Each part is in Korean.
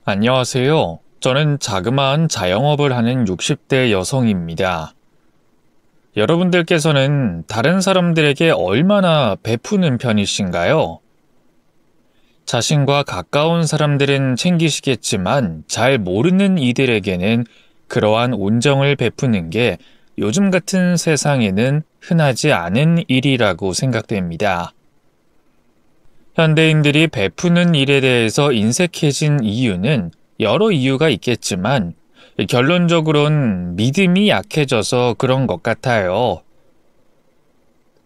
안녕하세요. 저는 자그마한 자영업을 하는 60대 여성입니다. 여러분들께서는 다른 사람들에게 얼마나 베푸는 편이신가요? 자신과 가까운 사람들은 챙기시겠지만 잘 모르는 이들에게는 그러한 온정을 베푸는 게 요즘 같은 세상에는 흔하지 않은 일이라고 생각됩니다. 현대인들이 베푸는 일에 대해서 인색해진 이유는 여러 이유가 있겠지만 결론적으론 믿음이 약해져서 그런 것 같아요.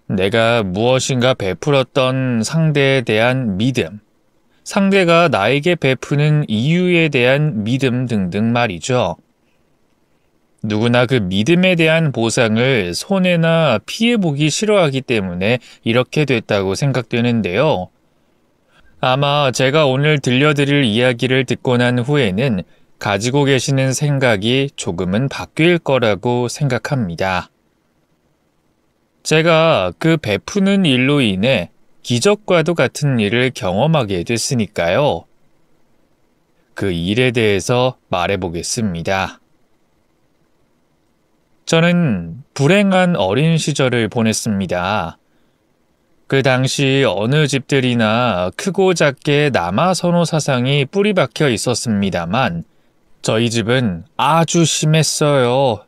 내가 무엇인가 베풀었던 상대에 대한 믿음, 상대가 나에게 베푸는 이유에 대한 믿음 등등 말이죠. 누구나 그 믿음에 대한 보상을 손해나 피해보기 싫어하기 때문에 이렇게 됐다고 생각되는데요. 아마 제가 오늘 들려드릴 이야기를 듣고 난 후에는 가지고 계시는 생각이 조금은 바뀔 거라고 생각합니다. 제가 그 베푸는 일로 인해 기적과도 같은 일을 경험하게 됐으니까요. 그 일에 대해서 말해보겠습니다. 저는 불행한 어린 시절을 보냈습니다. 그 당시 어느 집들이나 크고 작게 남아선호 사상이 뿌리 박혀 있었습니다만 저희 집은 아주 심했어요.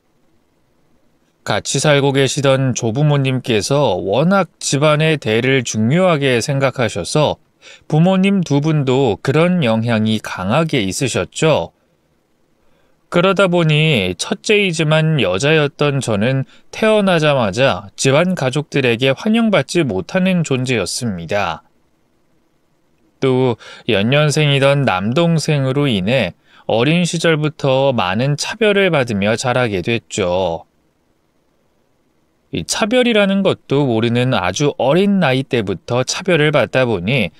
같이 살고 계시던 조부모님께서 워낙 집안의 대를 중요하게 생각하셔서 부모님 두 분도 그런 영향이 강하게 있으셨죠. 그러다 보니 첫째이지만 여자였던 저는 태어나자마자 집안 가족들에게 환영받지 못하는 존재였습니다. 또 연년생이던 남동생으로 인해 어린 시절부터 많은 차별을 받으며 자라게 됐죠. 이 차별이라는 것도 모르는 아주 어린 나이 때부터 차별을 받다 보니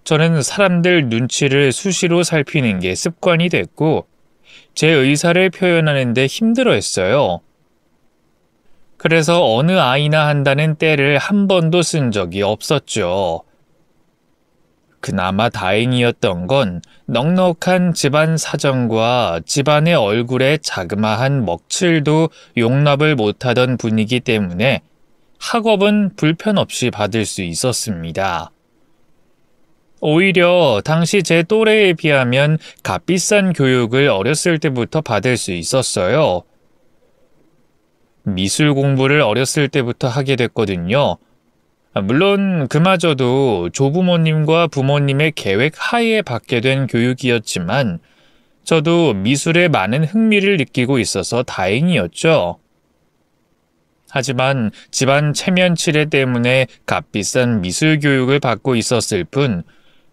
저는 사람들 눈치를 수시로 살피는 게 습관이 됐고 제 의사를 표현하는데 힘들어했어요. 그래서 어느 아이나 한다는 때를 한 번도 쓴 적이 없었죠. 그나마 다행이었던 건 넉넉한 집안 사정과 집안의 얼굴에 자그마한 먹칠도 용납을 못하던 분위기 때문에 학업은 불편 없이 받을 수 있었습니다. 오히려 당시 제 또래에 비하면 값비싼 교육을 어렸을 때부터 받을 수 있었어요. 미술 공부를 어렸을 때부터 하게 됐거든요. 물론 그마저도 조부모님과 부모님의 계획 하에 받게 된 교육이었지만 저도 미술에 많은 흥미를 느끼고 있어서 다행이었죠. 하지만 집안 체면 치레 때문에 값비싼 미술 교육을 받고 있었을 뿐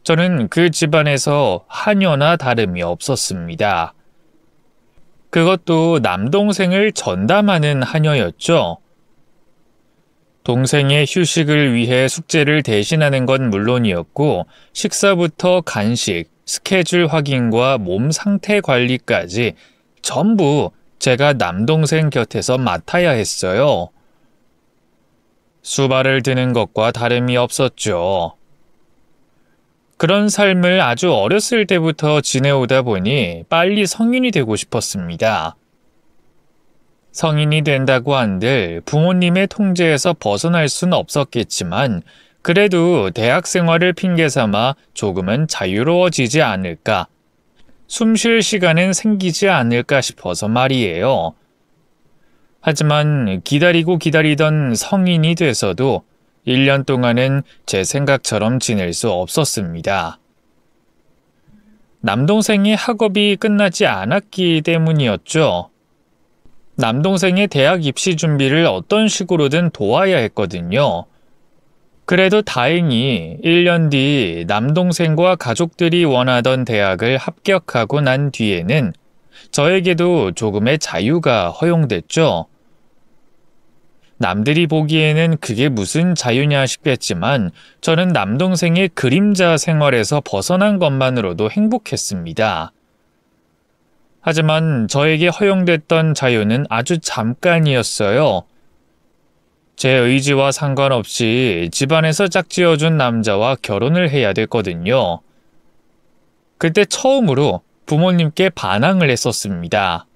저는 그 집안에서 하녀나 다름이 없었습니다. 그것도 남동생을 전담하는 하녀였죠. 동생의 휴식을 위해 숙제를 대신하는 건 물론이었고 식사부터 간식, 스케줄 확인과 몸 상태 관리까지 전부 제가 남동생 곁에서 맡아야 했어요. 수발을 드는 것과 다름이 없었죠. 그런 삶을 아주 어렸을 때부터 지내오다 보니 빨리 성인이 되고 싶었습니다. 성인이 된다고 한들 부모님의 통제에서 벗어날 순 없었겠지만 그래도 대학 생활을 핑계 삼아 조금은 자유로워지지 않을까, 숨 쉴 시간은 생기지 않을까 싶어서 말이에요. 하지만 기다리고 기다리던 성인이 돼서도 1년 동안은 제 생각처럼 지낼 수 없었습니다. 남동생의 학업이 끝나지 않았기 때문이었죠. 남동생의 대학 입시 준비를 어떤 식으로든 도와야 했거든요. 그래도 다행히 1년 뒤 남동생과 가족들이 원하던 대학을 합격하고 난 뒤에는 저에게도 조금의 자유가 허용됐죠. 남들이 보기에는 그게 무슨 자유냐 싶겠지만 저는 남동생의 그림자 생활에서 벗어난 것만으로도 행복했습니다. 하지만 저에게 허용됐던 자유는 아주 잠깐이었어요. 제 의지와 상관없이 집안에서 짝지어준 남자와 결혼을 해야 됐거든요. 그때 처음으로 부모님께 반항을 했었습니다.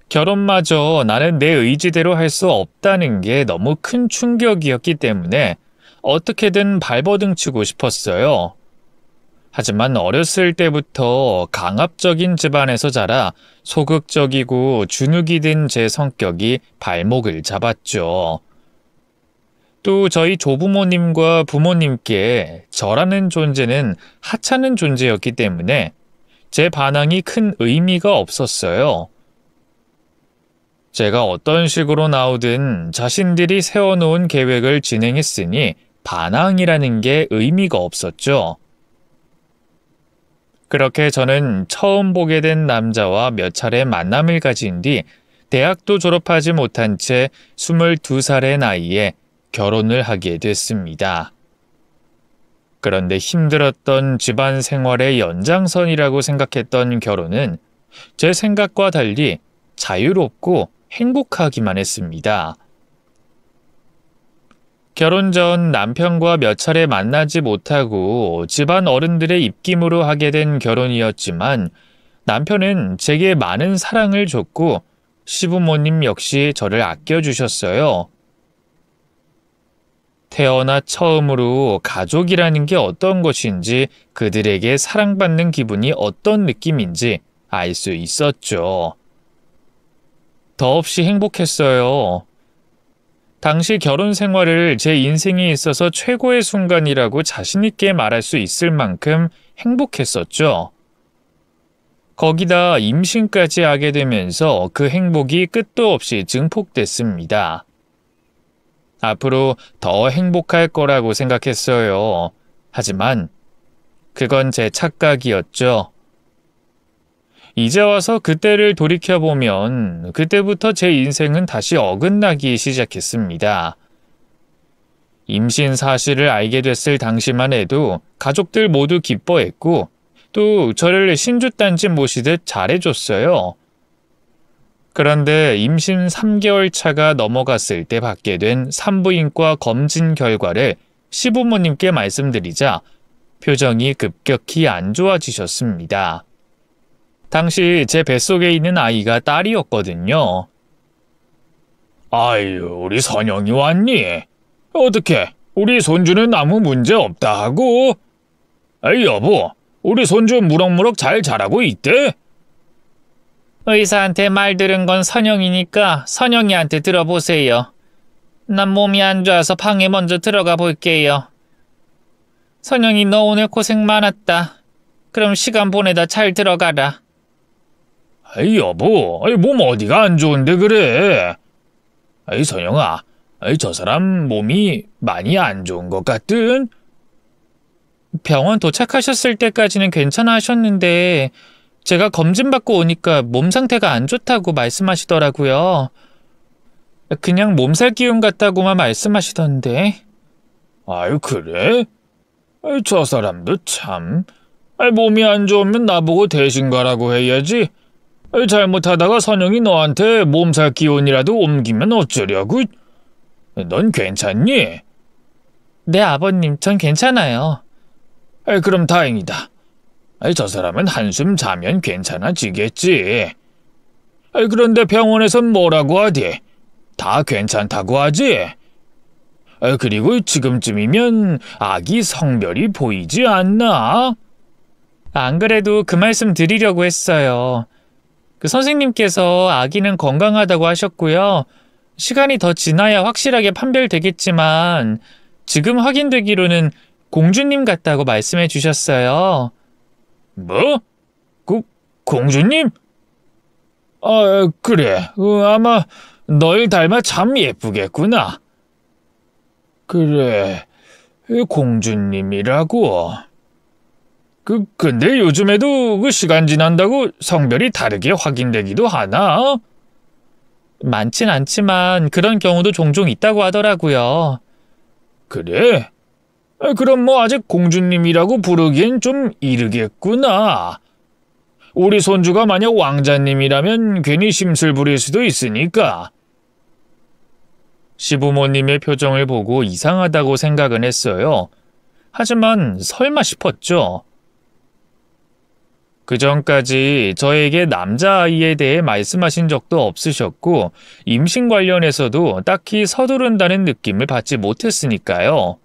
결혼마저 나는 내 의지대로 할 수 없다는 게 너무 큰 충격이었기 때문에 어떻게든 발버둥치고 싶었어요. 하지만 어렸을 때부터 강압적인 집안에서 자라 소극적이고 주눅이 든 제 성격이 발목을 잡았죠. 또 저희 조부모님과 부모님께 저라는 존재는 하찮은 존재였기 때문에 제 반항이 큰 의미가 없었어요. 제가 어떤 식으로 나오든 자신들이 세워놓은 계획을 진행했으니 반항이라는 게 의미가 없었죠. 그렇게 저는 처음 보게 된 남자와 몇 차례 만남을 가진 뒤 대학도 졸업하지 못한 채 22살의 나이에 결혼을 하게 됐습니다. 그런데 힘들었던 집안 생활의 연장선이라고 생각했던 결혼은 제 생각과 달리 자유롭고 행복하기만 했습니다. 결혼 전 남편과 몇 차례 만나지 못하고 집안 어른들의 입김으로 하게 된 결혼이었지만 남편은 제게 많은 사랑을 줬고 시부모님 역시 저를 아껴주셨어요. 태어나 처음으로 가족이라는 게 어떤 것인지 그들에게 사랑받는 기분이 어떤 느낌인지 알 수 있었죠. 더없이 행복했어요. 당시 결혼 생활을 제 인생에 있어서 최고의 순간이라고 자신있게 말할 수 있을 만큼 행복했었죠. 거기다 임신까지 하게 되면서 그 행복이 끝도 없이 증폭됐습니다. 앞으로 더 행복할 거라고 생각했어요. 하지만 그건 제 착각이었죠. 이제 와서 그때를 돌이켜보면 그때부터 제 인생은 다시 어긋나기 시작했습니다. 임신 사실을 알게 됐을 당시만 해도 가족들 모두 기뻐했고 또 저를 신주단지 모시듯 잘해줬어요. 그런데 임신 3개월 차가 넘어갔을 때 받게 된 산부인과 검진 결과를 시부모님께 말씀드리자 표정이 급격히 안 좋아지셨습니다. 당시 제 뱃속에 있는 아이가 딸이었거든요. 아유, 우리 선영이 왔니? 어떻게? 우리 손주는 아무 문제 없다 하고? 아이, 여보, 우리 손주 무럭무럭 잘 자라고 있대? 의사한테 말 들은 건 선영이니까 선영이한테 들어보세요. 난 몸이 안 좋아서 방에 먼저 들어가 볼게요. 선영이 너 오늘 고생 많았다. 그럼 시간 보내다 잘 들어가라. 아이, 여보, 몸 어디가 안 좋은데 그래? 아이, 선영아, 저 사람 몸이 많이 안 좋은 것 같든? 병원 도착하셨을 때까지는 괜찮아 하셨는데 제가 검진받고 오니까 몸 상태가 안 좋다고 말씀하시더라고요. 그냥 몸살 기운 같다고만 말씀하시던데. 아유, 그래? 저 사람도 참. 몸이 안 좋으면 나보고 대신 가라고 해야지. 잘못하다가 선영이 너한테 몸살 기운이라도 옮기면 어쩌려고? 넌 괜찮니? 네, 아버님, 전 괜찮아요. 그럼 다행이다. 저 사람은 한숨 자면 괜찮아지겠지. 그런데 병원에선 뭐라고 하디? 다 괜찮다고 하지? 그리고 지금쯤이면 아기 성별이 보이지 않나? 안 그래도 그 말씀 드리려고 했어요. 그 선생님께서 아기는 건강하다고 하셨고요. 시간이 더 지나야 확실하게 판별되겠지만 지금 확인되기로는 공주님 같다고 말씀해 주셨어요. 뭐? 공주님? 그래. 아마 널 닮아 참 예쁘겠구나. 그래, 공주님이라고. 근데 요즘에도 시간 지난다고 성별이 다르게 확인되기도 하나? 많진 않지만 그런 경우도 종종 있다고 하더라고요. 그래? 그럼 뭐 아직 공주님이라고 부르기엔 좀 이르겠구나. 우리 손주가 만약 왕자님이라면 괜히 심술 부릴 수도 있으니까. 시부모님의 표정을 보고 이상하다고 생각은 했어요. 하지만 설마 싶었죠. 그전까지 저에게 남자아이에 대해 말씀하신 적도 없으셨고 임신 관련해서도 딱히 서두른다는 느낌을 받지 못했으니까요.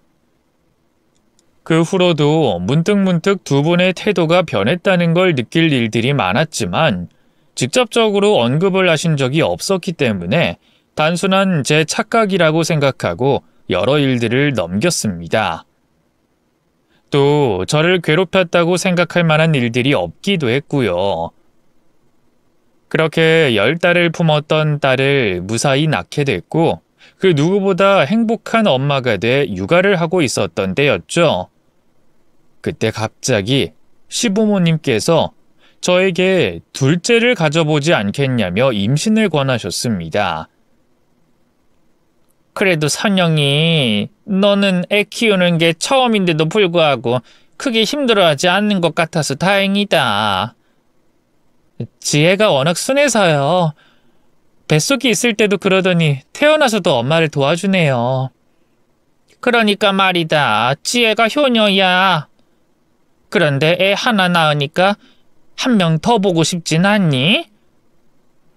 그 후로도 문득문득 두 분의 태도가 변했다는 걸 느낄 일들이 많았지만 직접적으로 언급을 하신 적이 없었기 때문에 단순한 제 착각이라고 생각하고 여러 일들을 넘겼습니다. 또 저를 괴롭혔다고 생각할 만한 일들이 없기도 했고요. 그렇게 10달을 품었던 딸을 무사히 낳게 됐고 그 누구보다 행복한 엄마가 돼 육아를 하고 있었던 때였죠. 그때 갑자기 시부모님께서 저에게 둘째를 가져보지 않겠냐며 임신을 권하셨습니다. 그래도 선영이 너는 애 키우는 게 처음인데도 불구하고 크게 힘들어하지 않는 것 같아서 다행이다. 지혜가 워낙 순해서요. 뱃속에 있을 때도 그러더니 태어나서도 엄마를 도와주네요. 그러니까 말이다. 지혜가 효녀야. 그런데 애 하나 낳으니까 한 명 더 보고 싶진 않니?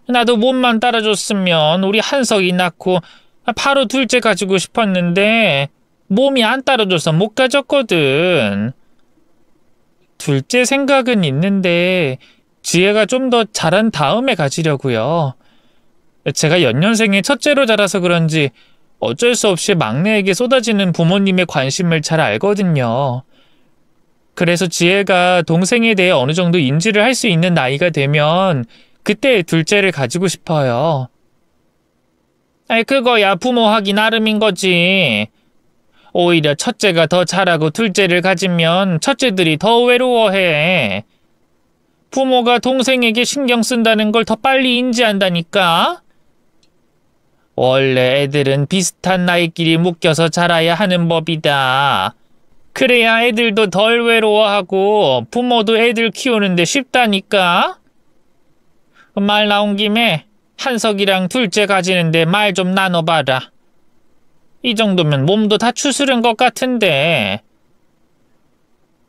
나도 몸만 따라줬으면 우리 한석이 낳고 바로 둘째 가지고 싶었는데 몸이 안 따라줘서 못 가졌거든. 둘째 생각은 있는데 지혜가 좀 더 자란 다음에 가지려고요. 제가 연년생에 첫째로 자라서 그런지 어쩔 수 없이 막내에게 쏟아지는 부모님의 관심을 잘 알거든요. 그래서 지혜가 동생에 대해 어느 정도 인지를 할 수 있는 나이가 되면 그때 둘째를 가지고 싶어요. 그거야 부모 하기 나름인 거지. 오히려 첫째가 더 잘하고 둘째를 가지면 첫째들이 더 외로워해. 부모가 동생에게 신경 쓴다는 걸 더 빨리 인지한다니까. 원래 애들은 비슷한 나이끼리 묶여서 자라야 하는 법이다. 그래야 애들도 덜 외로워하고 부모도 애들 키우는데 쉽다니까. 말 나온 김에 한석이랑 둘째 가지는데 말 좀 나눠봐라. 이 정도면 몸도 다 추스른 것 같은데.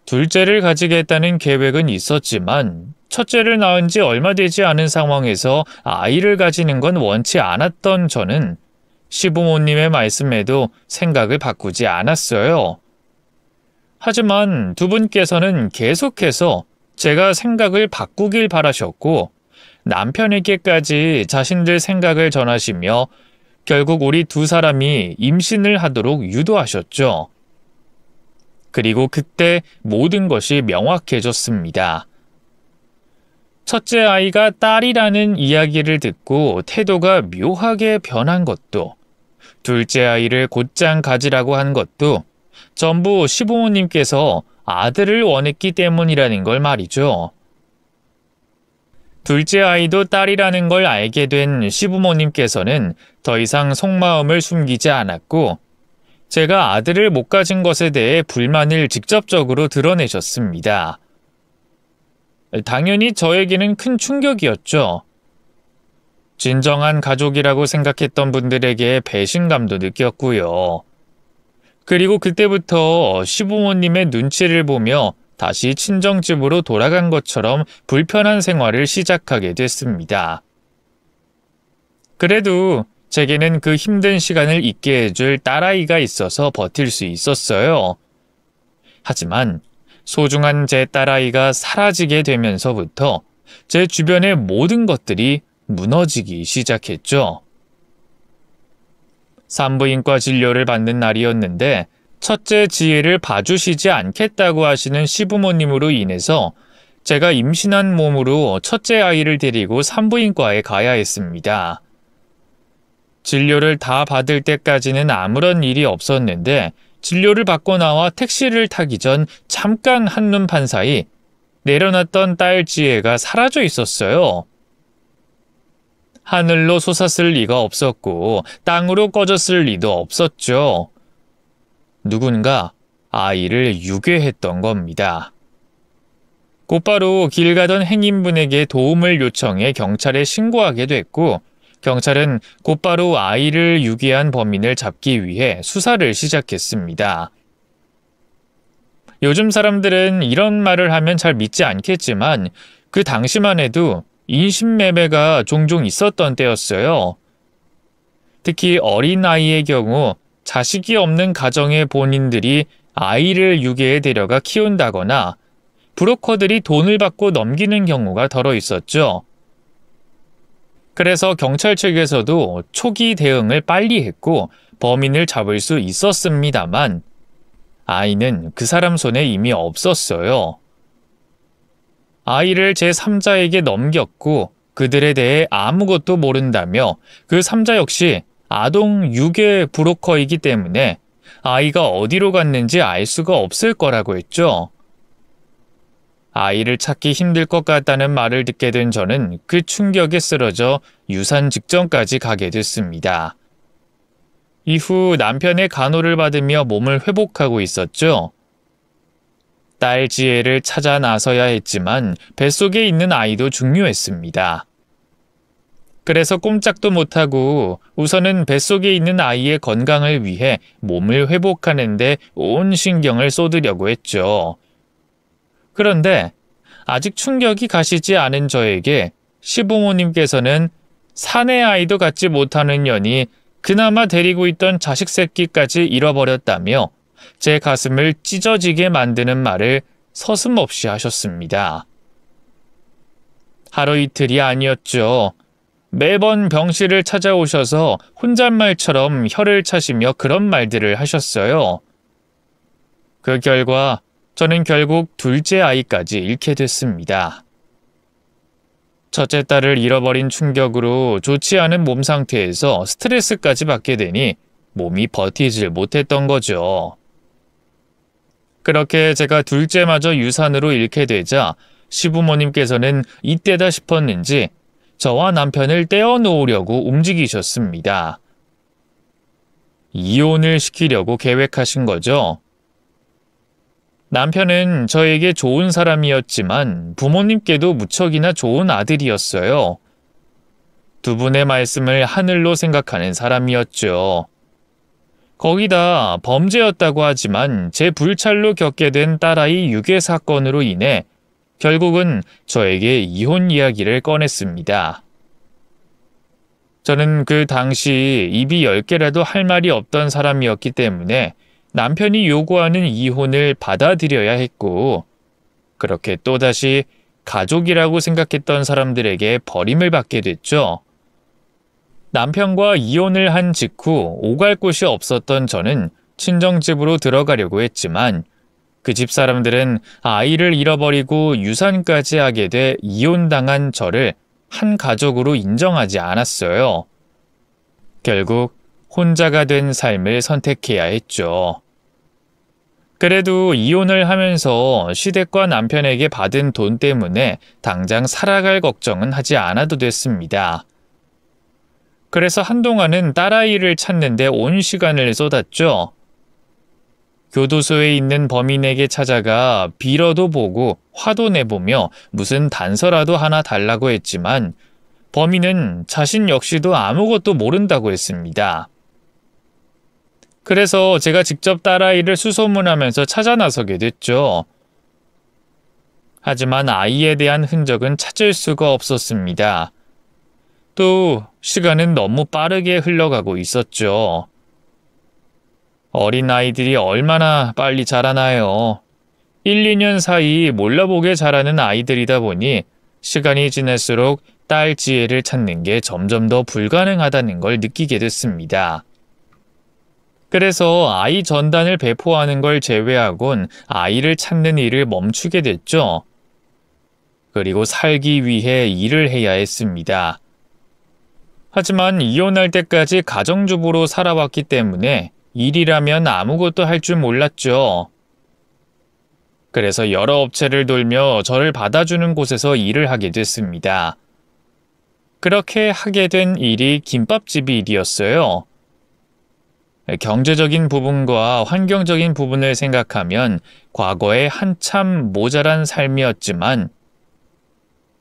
둘째를 가지겠다는 계획은 있었지만 첫째를 낳은 지 얼마 되지 않은 상황에서 아이를 가지는 건 원치 않았던 저는 시부모님의 말씀에도 생각을 바꾸지 않았어요. 하지만 두 분께서는 계속해서 제가 생각을 바꾸길 바라셨고 남편에게까지 자신들 생각을 전하시며 결국 우리 두 사람이 임신을 하도록 유도하셨죠. 그리고 그때 모든 것이 명확해졌습니다. 첫째 아이가 딸이라는 이야기를 듣고 태도가 묘하게 변한 것도, 둘째 아이를 곧장 가지라고 한 것도 전부 시부모님께서 아들을 원했기 때문이라는 걸 말이죠. 둘째 아이도 딸이라는 걸 알게 된 시부모님께서는 더 이상 속마음을 숨기지 않았고 제가 아들을 못 가진 것에 대해 불만을 직접적으로 드러내셨습니다. 당연히 저에게는 큰 충격이었죠. 진정한 가족이라고 생각했던 분들에게 배신감도 느꼈고요. 그리고 그때부터 시부모님의 눈치를 보며 다시 친정집으로 돌아간 것처럼 불편한 생활을 시작하게 됐습니다. 그래도 제게는 그 힘든 시간을 잊게 해줄 딸아이가 있어서 버틸 수 있었어요. 하지만 소중한 제 딸아이가 사라지게 되면서부터 제 주변의 모든 것들이 무너지기 시작했죠. 산부인과 진료를 받는 날이었는데 첫째 지혜를 봐주시지 않겠다고 하시는 시부모님으로 인해서 제가 임신한 몸으로 첫째 아이를 데리고 산부인과에 가야 했습니다. 진료를 다 받을 때까지는 아무런 일이 없었는데 진료를 받고 나와 택시를 타기 전 잠깐 한눈 판 사이 내려놨던 딸 지혜가 사라져 있었어요. 하늘로 솟았을 리가 없었고 땅으로 꺼졌을 리도 없었죠. 누군가 아이를 유괴했던 겁니다. 곧바로 길 가던 행인분에게 도움을 요청해 경찰에 신고하게 됐고 경찰은 곧바로 아이를 유괴한 범인을 잡기 위해 수사를 시작했습니다. 요즘 사람들은 이런 말을 하면 잘 믿지 않겠지만 그 당시만 해도 인신매매가 종종 있었던 때였어요. 특히 어린아이의 경우 자식이 없는 가정의 본인들이 아이를 유괴해 데려가 키운다거나 브로커들이 돈을 받고 넘기는 경우가 덜어 있었죠. 그래서 경찰 측에서도 초기 대응을 빨리 했고 범인을 잡을 수 있었습니다만 아이는 그 사람 손에 이미 없었어요. 아이를 제3자에게 넘겼고 그들에 대해 아무것도 모른다며 그 3자 역시 아동 유괴 브로커이기 때문에 아이가 어디로 갔는지 알 수가 없을 거라고 했죠. 아이를 찾기 힘들 것 같다는 말을 듣게 된 저는 그 충격에 쓰러져 유산 직전까지 가게 됐습니다. 이후 남편의 간호를 받으며 몸을 회복하고 있었죠. 딸 지혜를 찾아 나서야 했지만 뱃속에 있는 아이도 중요했습니다. 그래서 꼼짝도 못하고 우선은 뱃속에 있는 아이의 건강을 위해 몸을 회복하는 데 온 신경을 쏟으려고 했죠. 그런데 아직 충격이 가시지 않은 저에게 시부모님께서는 사내 아이도 갖지 못하는 년이 그나마 데리고 있던 자식 새끼까지 잃어버렸다며 제 가슴을 찢어지게 만드는 말을 서슴없이 하셨습니다. 하루 이틀이 아니었죠. 매번 병실을 찾아오셔서 혼잣말처럼 혀를 차시며 그런 말들을 하셨어요. 그 결과 저는 결국 둘째 아이까지 잃게 됐습니다. 첫째 딸을 잃어버린 충격으로 좋지 않은 몸 상태에서 스트레스까지 받게 되니 몸이 버티질 못했던 거죠. 그렇게 제가 둘째마저 유산으로 잃게 되자 시부모님께서는 이때다 싶었는지 저와 남편을 떼어놓으려고 움직이셨습니다. 이혼을 시키려고 계획하신 거죠. 남편은 저에게 좋은 사람이었지만 부모님께도 무척이나 좋은 아들이었어요. 두 분의 말씀을 하늘로 생각하는 사람이었죠. 거기다 범죄였다고 하지만 제 불찰로 겪게 된 딸아이 유괴 사건으로 인해 결국은 저에게 이혼 이야기를 꺼냈습니다. 저는 그 당시 입이 10개라도 할 말이 없던 사람이었기 때문에 남편이 요구하는 이혼을 받아들여야 했고 그렇게 또다시 가족이라고 생각했던 사람들에게 버림을 받게 됐죠. 남편과 이혼을 한 직후 오갈 곳이 없었던 저는 친정집으로 들어가려고 했지만 그 집 사람들은 아이를 잃어버리고 유산까지 하게 돼 이혼당한 저를 한 가족으로 인정하지 않았어요. 결국 혼자가 된 삶을 선택해야 했죠. 그래도 이혼을 하면서 시댁과 남편에게 받은 돈 때문에 당장 살아갈 걱정은 하지 않아도 됐습니다. 그래서 한동안은 딸아이를 찾는 데 온 시간을 쏟았죠. 교도소에 있는 범인에게 찾아가 빌어도 보고 화도 내보며 무슨 단서라도 하나 달라고 했지만 범인은 자신 역시도 아무것도 모른다고 했습니다. 그래서 제가 직접 딸아이를 수소문하면서 찾아 나서게 됐죠. 하지만 아이에 대한 흔적은 찾을 수가 없었습니다. 또 시간은 너무 빠르게 흘러가고 있었죠. 어린아이들이 얼마나 빨리 자라나요. 1, 2년 사이 몰라보게 자라는 아이들이다 보니 시간이 지날수록 딸 지혜를 찾는 게 점점 더 불가능하다는 걸 느끼게 됐습니다. 그래서 아이 전단을 배포하는 걸 제외하곤 아이를 찾는 일을 멈추게 됐죠. 그리고 살기 위해 일을 해야 했습니다. 하지만 이혼할 때까지 가정주부로 살아왔기 때문에 일이라면 아무것도 할 줄 몰랐죠. 그래서 여러 업체를 돌며 저를 받아주는 곳에서 일을 하게 됐습니다. 그렇게 하게 된 일이 김밥집 일이었어요. 경제적인 부분과 환경적인 부분을 생각하면 과거에 한참 모자란 삶이었지만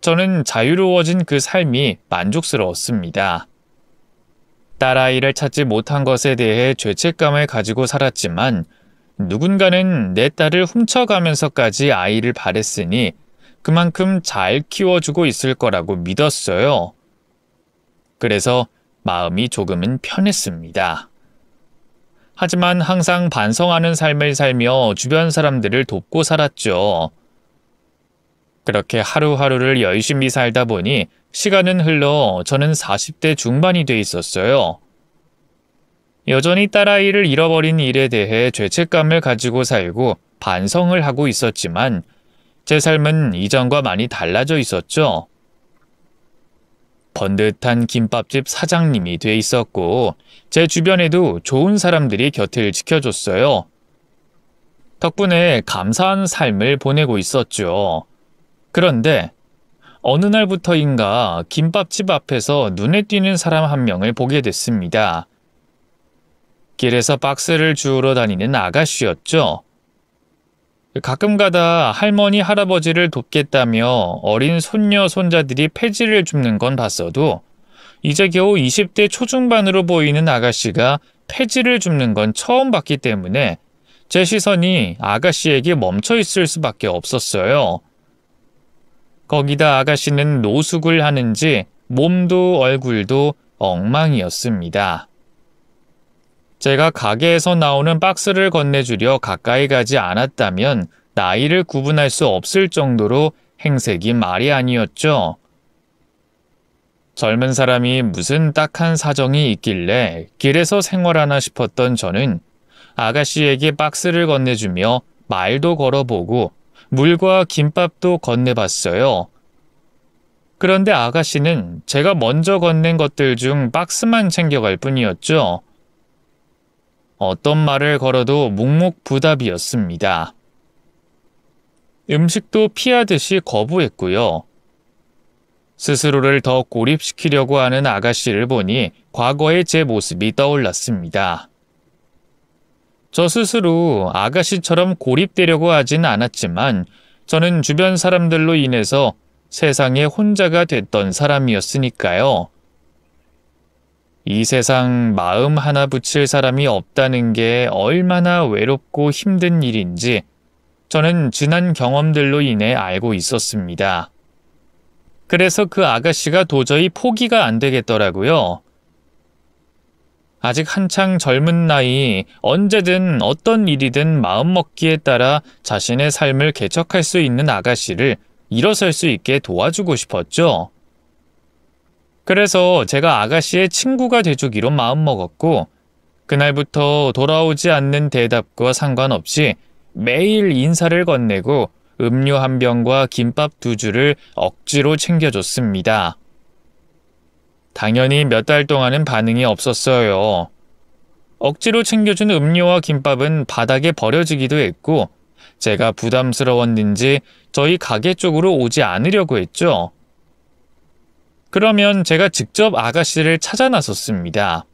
저는 자유로워진 그 삶이 만족스러웠습니다. 딸아이를 찾지 못한 것에 대해 죄책감을 가지고 살았지만 누군가는 내 딸을 훔쳐가면서까지 아이를 바랬으니 그만큼 잘 키워주고 있을 거라고 믿었어요. 그래서 마음이 조금은 편했습니다. 하지만 항상 반성하는 삶을 살며 주변 사람들을 돕고 살았죠. 그렇게 하루하루를 열심히 살다 보니 시간은 흘러 저는 40대 중반이 돼 있었어요. 여전히 딸아이를 잃어버린 일에 대해 죄책감을 가지고 살고 반성을 하고 있었지만 제 삶은 이전과 많이 달라져 있었죠. 번듯한 김밥집 사장님이 돼 있었고 제 주변에도 좋은 사람들이 곁을 지켜줬어요. 덕분에 감사한 삶을 보내고 있었죠. 그런데 어느 날부터인가 김밥집 앞에서 눈에 띄는 사람 한 명을 보게 됐습니다. 길에서 박스를 주우러 다니는 아가씨였죠. 가끔가다 할머니, 할아버지를 돕겠다며 어린 손녀, 손자들이 폐지를 줍는 건 봤어도 이제 겨우 20대 초중반으로 보이는 아가씨가 폐지를 줍는 건 처음 봤기 때문에 제 시선이 아가씨에게 멈춰 있을 수밖에 없었어요. 거기다 아가씨는 노숙을 하는지 몸도 얼굴도 엉망이었습니다. 제가 가게에서 나오는 박스를 건네주려 가까이 가지 않았다면 나이를 구분할 수 없을 정도로 행색이 말이 아니었죠. 젊은 사람이 무슨 딱한 사정이 있길래 길에서 생활하나 싶었던 저는 아가씨에게 박스를 건네주며 말도 걸어보고 물과 김밥도 건네봤어요. 그런데 아가씨는 제가 먼저 건넨 것들 중 박스만 챙겨갈 뿐이었죠. 어떤 말을 걸어도 묵묵부답이었습니다. 음식도 피하듯이 거부했고요. 스스로를 더 고립시키려고 하는 아가씨를 보니 과거의 제 모습이 떠올랐습니다. 저 스스로 아가씨처럼 고립되려고 하진 않았지만 저는 주변 사람들로 인해서 세상에 혼자가 됐던 사람이었으니까요. 이 세상 마음 하나 붙일 사람이 없다는 게 얼마나 외롭고 힘든 일인지 저는 지난 경험들로 인해 알고 있었습니다. 그래서 그 아가씨가 도저히 포기가 안 되겠더라고요. 아직 한창 젊은 나이, 언제든 어떤 일이든 마음먹기에 따라 자신의 삶을 개척할 수 있는 아가씨를 일어설 수 있게 도와주고 싶었죠. 그래서 제가 아가씨의 친구가 돼주기로 마음먹었고 그날부터 돌아오지 않는 대답과 상관없이 매일 인사를 건네고 음료 한 병과 김밥 2줄을 억지로 챙겨줬습니다. 당연히 몇 달 동안은 반응이 없었어요. 억지로 챙겨준 음료와 김밥은 바닥에 버려지기도 했고 제가 부담스러웠는지 저희 가게 쪽으로 오지 않으려고 했죠. 그러면 제가 직접 아가씨를 찾아 나섰습니다.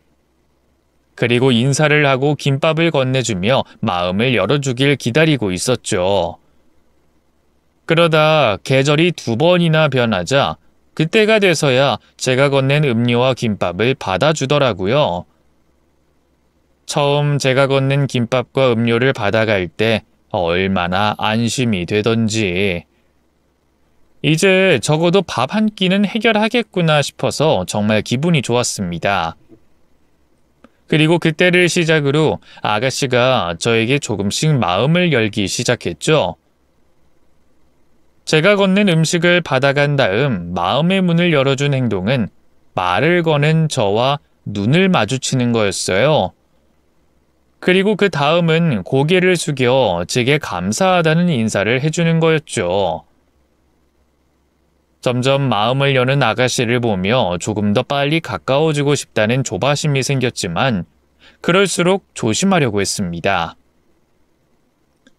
그리고 인사를 하고 김밥을 건네주며 마음을 열어주길 기다리고 있었죠. 그러다 계절이 2번이나 변하자 그때가 돼서야 제가 건넨 음료와 김밥을 받아주더라고요. 처음 제가 건넨 김밥과 음료를 받아갈 때 얼마나 안심이 되던지. 이제 적어도 밥 한 끼는 해결하겠구나 싶어서 정말 기분이 좋았습니다. 그리고 그때를 시작으로 아가씨가 저에게 조금씩 마음을 열기 시작했죠. 제가 건넨 음식을 받아간 다음 마음의 문을 열어준 행동은 말을 거는 저와 눈을 마주치는 거였어요. 그리고 그 다음은 고개를 숙여 제게 감사하다는 인사를 해주는 거였죠. 점점 마음을 여는 아가씨를 보며 조금 더 빨리 가까워지고 싶다는 조바심이 생겼지만 그럴수록 조심하려고 했습니다.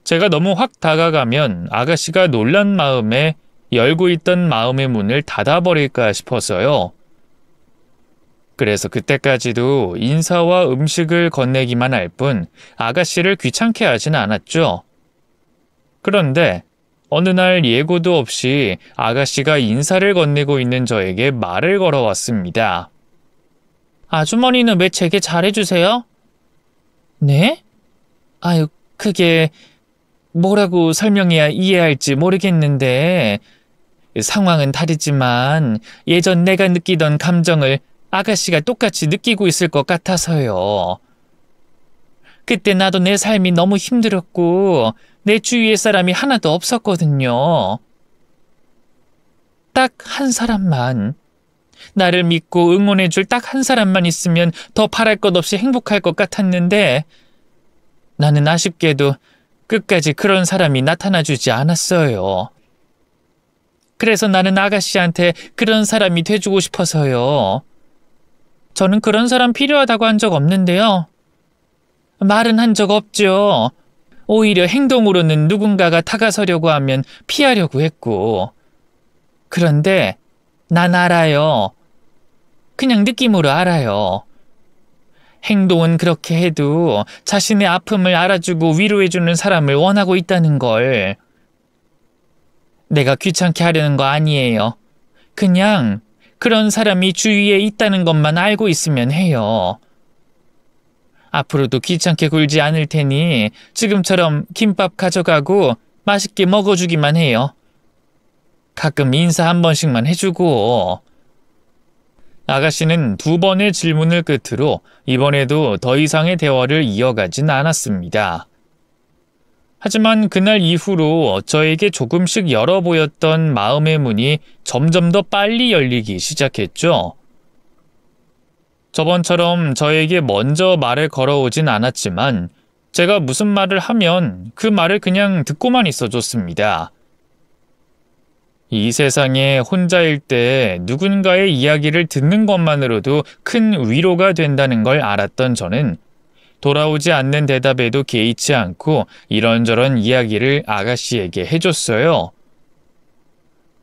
제가 너무 확 다가가면 아가씨가 놀란 마음에 열고 있던 마음의 문을 닫아버릴까 싶어서요. 그래서 그때까지도 인사와 음식을 건네기만 할 뿐 아가씨를 귀찮게 하진 않았죠. 그런데 어느 날 예고도 없이 아가씨가 인사를 건네고 있는 저에게 말을 걸어왔습니다. 아주머니는 왜 제게 잘해주세요? 네? 아유, 그게 뭐라고 설명해야 이해할지 모르겠는데 상황은 다르지만 예전 내가 느끼던 감정을 아가씨가 똑같이 느끼고 있을 것 같아서요. 그때 나도 내 삶이 너무 힘들었고 내 주위에 사람이 하나도 없었거든요. 딱 한 사람만, 나를 믿고 응원해줄 딱 한 사람만 있으면 더 바랄 것 없이 행복할 것 같았는데 나는 아쉽게도 끝까지 그런 사람이 나타나주지 않았어요. 그래서 나는 아가씨한테 그런 사람이 돼주고 싶어서요. 저는 그런 사람 필요하다고 한 적 없는데요. 말은 한 적 없죠. 오히려 행동으로는 누군가가 다가서려고 하면 피하려고 했고. 그런데 난 알아요. 그냥 느낌으로 알아요. 행동은 그렇게 해도 자신의 아픔을 알아주고 위로해주는 사람을 원하고 있다는 걸. 내가 귀찮게 하려는 거 아니에요. 그냥 그런 사람이 주위에 있다는 것만 알고 있으면 해요. 앞으로도 귀찮게 굴지 않을 테니 지금처럼 김밥 가져가고 맛있게 먹어주기만 해요. 가끔 인사 한 번씩만 해주고. 아가씨는 2번의 질문을 끝으로 이번에도 더 이상의 대화를 이어가진 않았습니다. 하지만 그날 이후로 저에게 조금씩 열어 보였던 마음의 문이 점점 더 빨리 열리기 시작했죠. 저번처럼 저에게 먼저 말을 걸어오진 않았지만 제가 무슨 말을 하면 그 말을 그냥 듣고만 있어줬습니다. 이 세상에 혼자일 때 누군가의 이야기를 듣는 것만으로도 큰 위로가 된다는 걸 알았던 저는 돌아오지 않는 대답에도 개의치 않고 이런저런 이야기를 아가씨에게 해줬어요.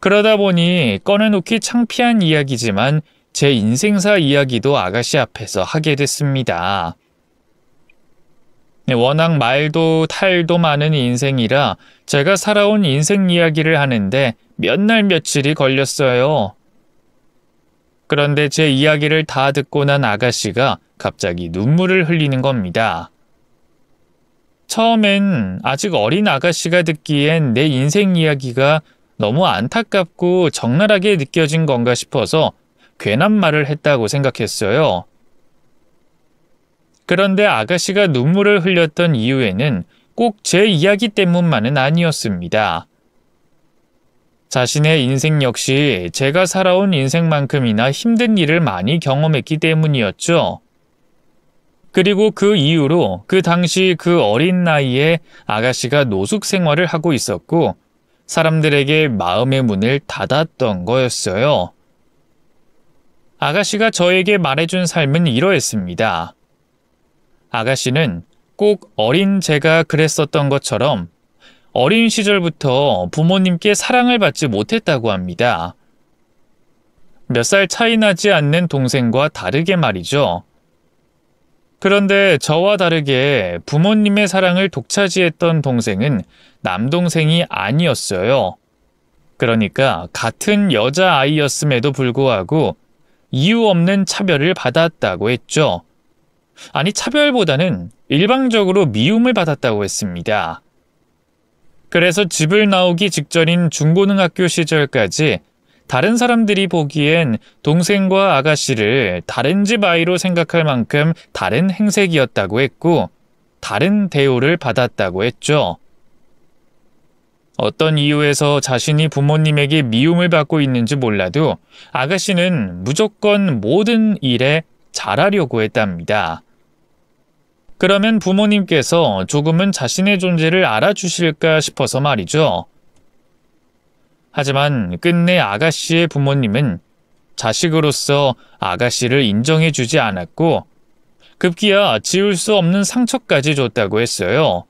그러다 보니 꺼내놓기 창피한 이야기지만 제 인생사 이야기도 아가씨 앞에서 하게 됐습니다. 워낙 말도 탈도 많은 인생이라 제가 살아온 인생 이야기를 하는데 몇 날 며칠이 걸렸어요. 그런데 제 이야기를 다 듣고 난 아가씨가 갑자기 눈물을 흘리는 겁니다. 처음엔 아직 어린 아가씨가 듣기엔 내 인생 이야기가 너무 안타깝고 적나라하게 느껴진 건가 싶어서 괜한 말을 했다고 생각했어요. 그런데 아가씨가 눈물을 흘렸던 이유에는 꼭 제 이야기 때문만은 아니었습니다. 자신의 인생 역시 제가 살아온 인생만큼이나 힘든 일을 많이 경험했기 때문이었죠. 그리고 그 이후로 그 당시 그 어린 나이에 아가씨가 노숙 생활을 하고 있었고 사람들에게 마음의 문을 닫았던 거였어요. 아가씨가 저에게 말해준 삶은 이러했습니다. 아가씨는 꼭 어린 제가 그랬었던 것처럼 어린 시절부터 부모님께 사랑을 받지 못했다고 합니다. 몇 살 차이 나지 않는 동생과 다르게 말이죠. 그런데 저와 다르게 부모님의 사랑을 독차지했던 동생은 남동생이 아니었어요. 그러니까 같은 여자아이였음에도 불구하고 이유 없는 차별을 받았다고 했죠. 아니, 차별보다는 일방적으로 미움을 받았다고 했습니다. 그래서 집을 나오기 직전인 중고등학교 시절까지 다른 사람들이 보기엔 동생과 아가씨를 다른 집 아이로 생각할 만큼 다른 행색이었다고 했고 다른 대우를 받았다고 했죠. 어떤 이유에서 자신이 부모님에게 미움을 받고 있는지 몰라도 아가씨는 무조건 모든 일에 잘하려고 했답니다. 그러면 부모님께서 조금은 자신의 존재를 알아주실까 싶어서 말이죠. 하지만 끝내 아가씨의 부모님은 자식으로서 아가씨를 인정해주지 않았고 급기야 지울 수 없는 상처까지 줬다고 했어요.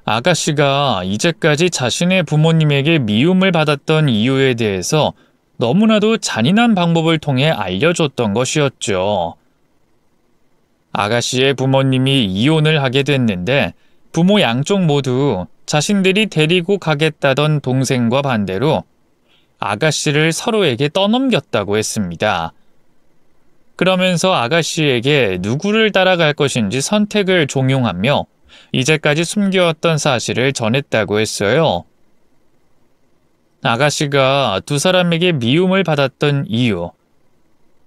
아가씨가 이제까지 자신의 부모님에게 미움을 받았던 이유에 대해서 너무나도 잔인한 방법을 통해 알려줬던 것이었죠. 아가씨의 부모님이 이혼을 하게 됐는데 부모 양쪽 모두 자신들이 데리고 가겠다던 동생과 반대로 아가씨를 서로에게 떠넘겼다고 했습니다. 그러면서 아가씨에게 누구를 따라갈 것인지 선택을 종용하며 이제까지 숨겨왔던 사실을 전했다고 했어요. 아가씨가 두 사람에게 미움을 받았던 이유,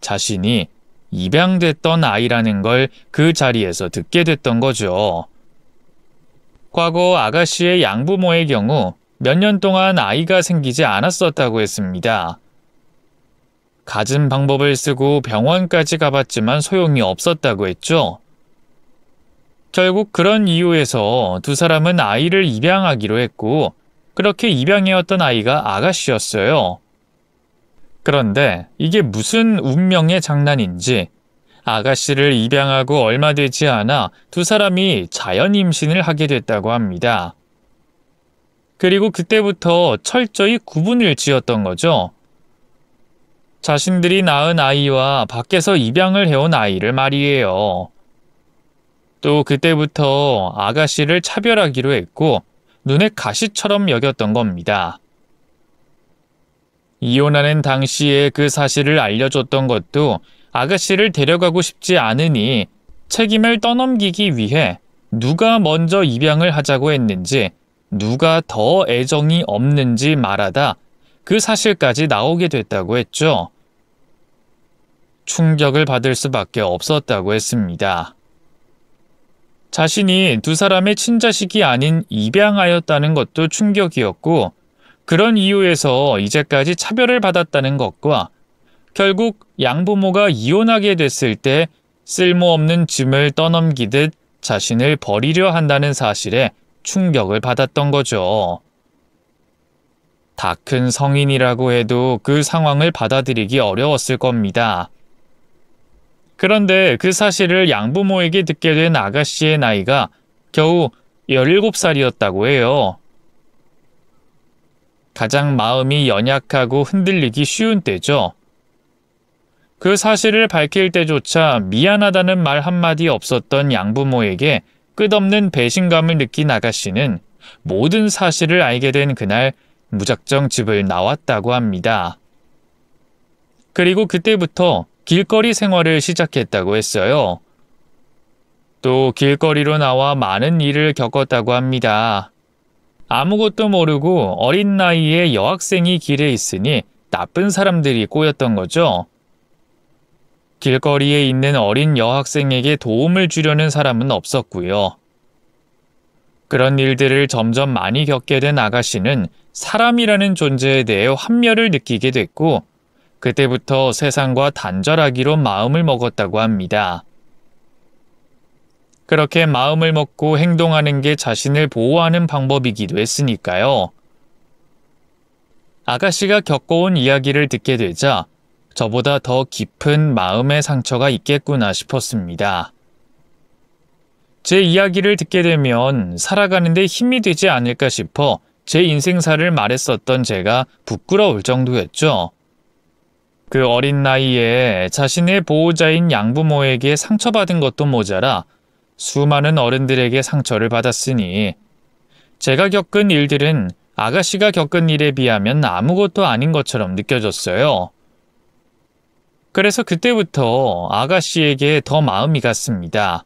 자신이 입양됐던 아이라는 걸 그 자리에서 듣게 됐던 거죠. 과거 아가씨의 양부모의 경우 몇 년 동안 아이가 생기지 않았었다고 했습니다. 갖은 방법을 쓰고 병원까지 가봤지만 소용이 없었다고 했죠. 결국 그런 이유에서 두 사람은 아이를 입양하기로 했고, 그렇게 입양해왔던 아이가 아가씨였어요. 그런데 이게 무슨 운명의 장난인지 아가씨를 입양하고 얼마 되지 않아 두 사람이 자연 임신을 하게 됐다고 합니다. 그리고 그때부터 철저히 구분을 지었던 거죠. 자신들이 낳은 아이와 밖에서 입양을 해온 아이를 말이에요. 또 그때부터 아가씨를 차별하기로 했고 눈에 가시처럼 여겼던 겁니다. 이혼하는 당시에 그 사실을 알려줬던 것도 아가씨를 데려가고 싶지 않으니 책임을 떠넘기기 위해 누가 먼저 입양을 하자고 했는지, 누가 더 애정이 없는지 말하다 그 사실까지 나오게 됐다고 했죠. 충격을 받을 수밖에 없었다고 했습니다. 자신이 두 사람의 친자식이 아닌 입양하였다는 것도 충격이었고, 그런 이유에서 이제까지 차별을 받았다는 것과 결국 양부모가 이혼하게 됐을 때 쓸모없는 짐을 떠넘기듯 자신을 버리려 한다는 사실에 충격을 받았던 거죠. 다 큰 성인이라고 해도 그 상황을 받아들이기 어려웠을 겁니다. 그런데 그 사실을 양부모에게 듣게 된 아가씨의 나이가 겨우 17살이었다고 해요. 가장 마음이 연약하고 흔들리기 쉬운 때죠. 그 사실을 밝힐 때조차 미안하다는 말 한마디 없었던 양부모에게 끝없는 배신감을 느낀 아가씨는 모든 사실을 알게 된 그날 무작정 집을 나왔다고 합니다. 그리고 그때부터 길거리 생활을 시작했다고 했어요. 또 길거리로 나와 많은 일을 겪었다고 합니다. 아무것도 모르고 어린 나이에 여학생이 길에 있으니 나쁜 사람들이 꼬였던 거죠. 길거리에 있는 어린 여학생에게 도움을 주려는 사람은 없었고요. 그런 일들을 점점 많이 겪게 된 아가씨는 사람이라는 존재에 대해 환멸을 느끼게 됐고, 그때부터 세상과 단절하기로 마음을 먹었다고 합니다. 그렇게 마음을 먹고 행동하는 게 자신을 보호하는 방법이기도 했으니까요. 아가씨가 겪어온 이야기를 듣게 되자 저보다 더 깊은 마음의 상처가 있겠구나 싶었습니다. 제 이야기를 듣게 되면 살아가는데 힘이 되지 않을까 싶어 제 인생사를 말했었던 제가 부끄러울 정도였죠. 그 어린 나이에 자신의 보호자인 양부모에게 상처받은 것도 모자라 수많은 어른들에게 상처를 받았으니 제가 겪은 일들은 아가씨가 겪은 일에 비하면 아무것도 아닌 것처럼 느껴졌어요. 그래서 그때부터 아가씨에게 더 마음이 갔습니다.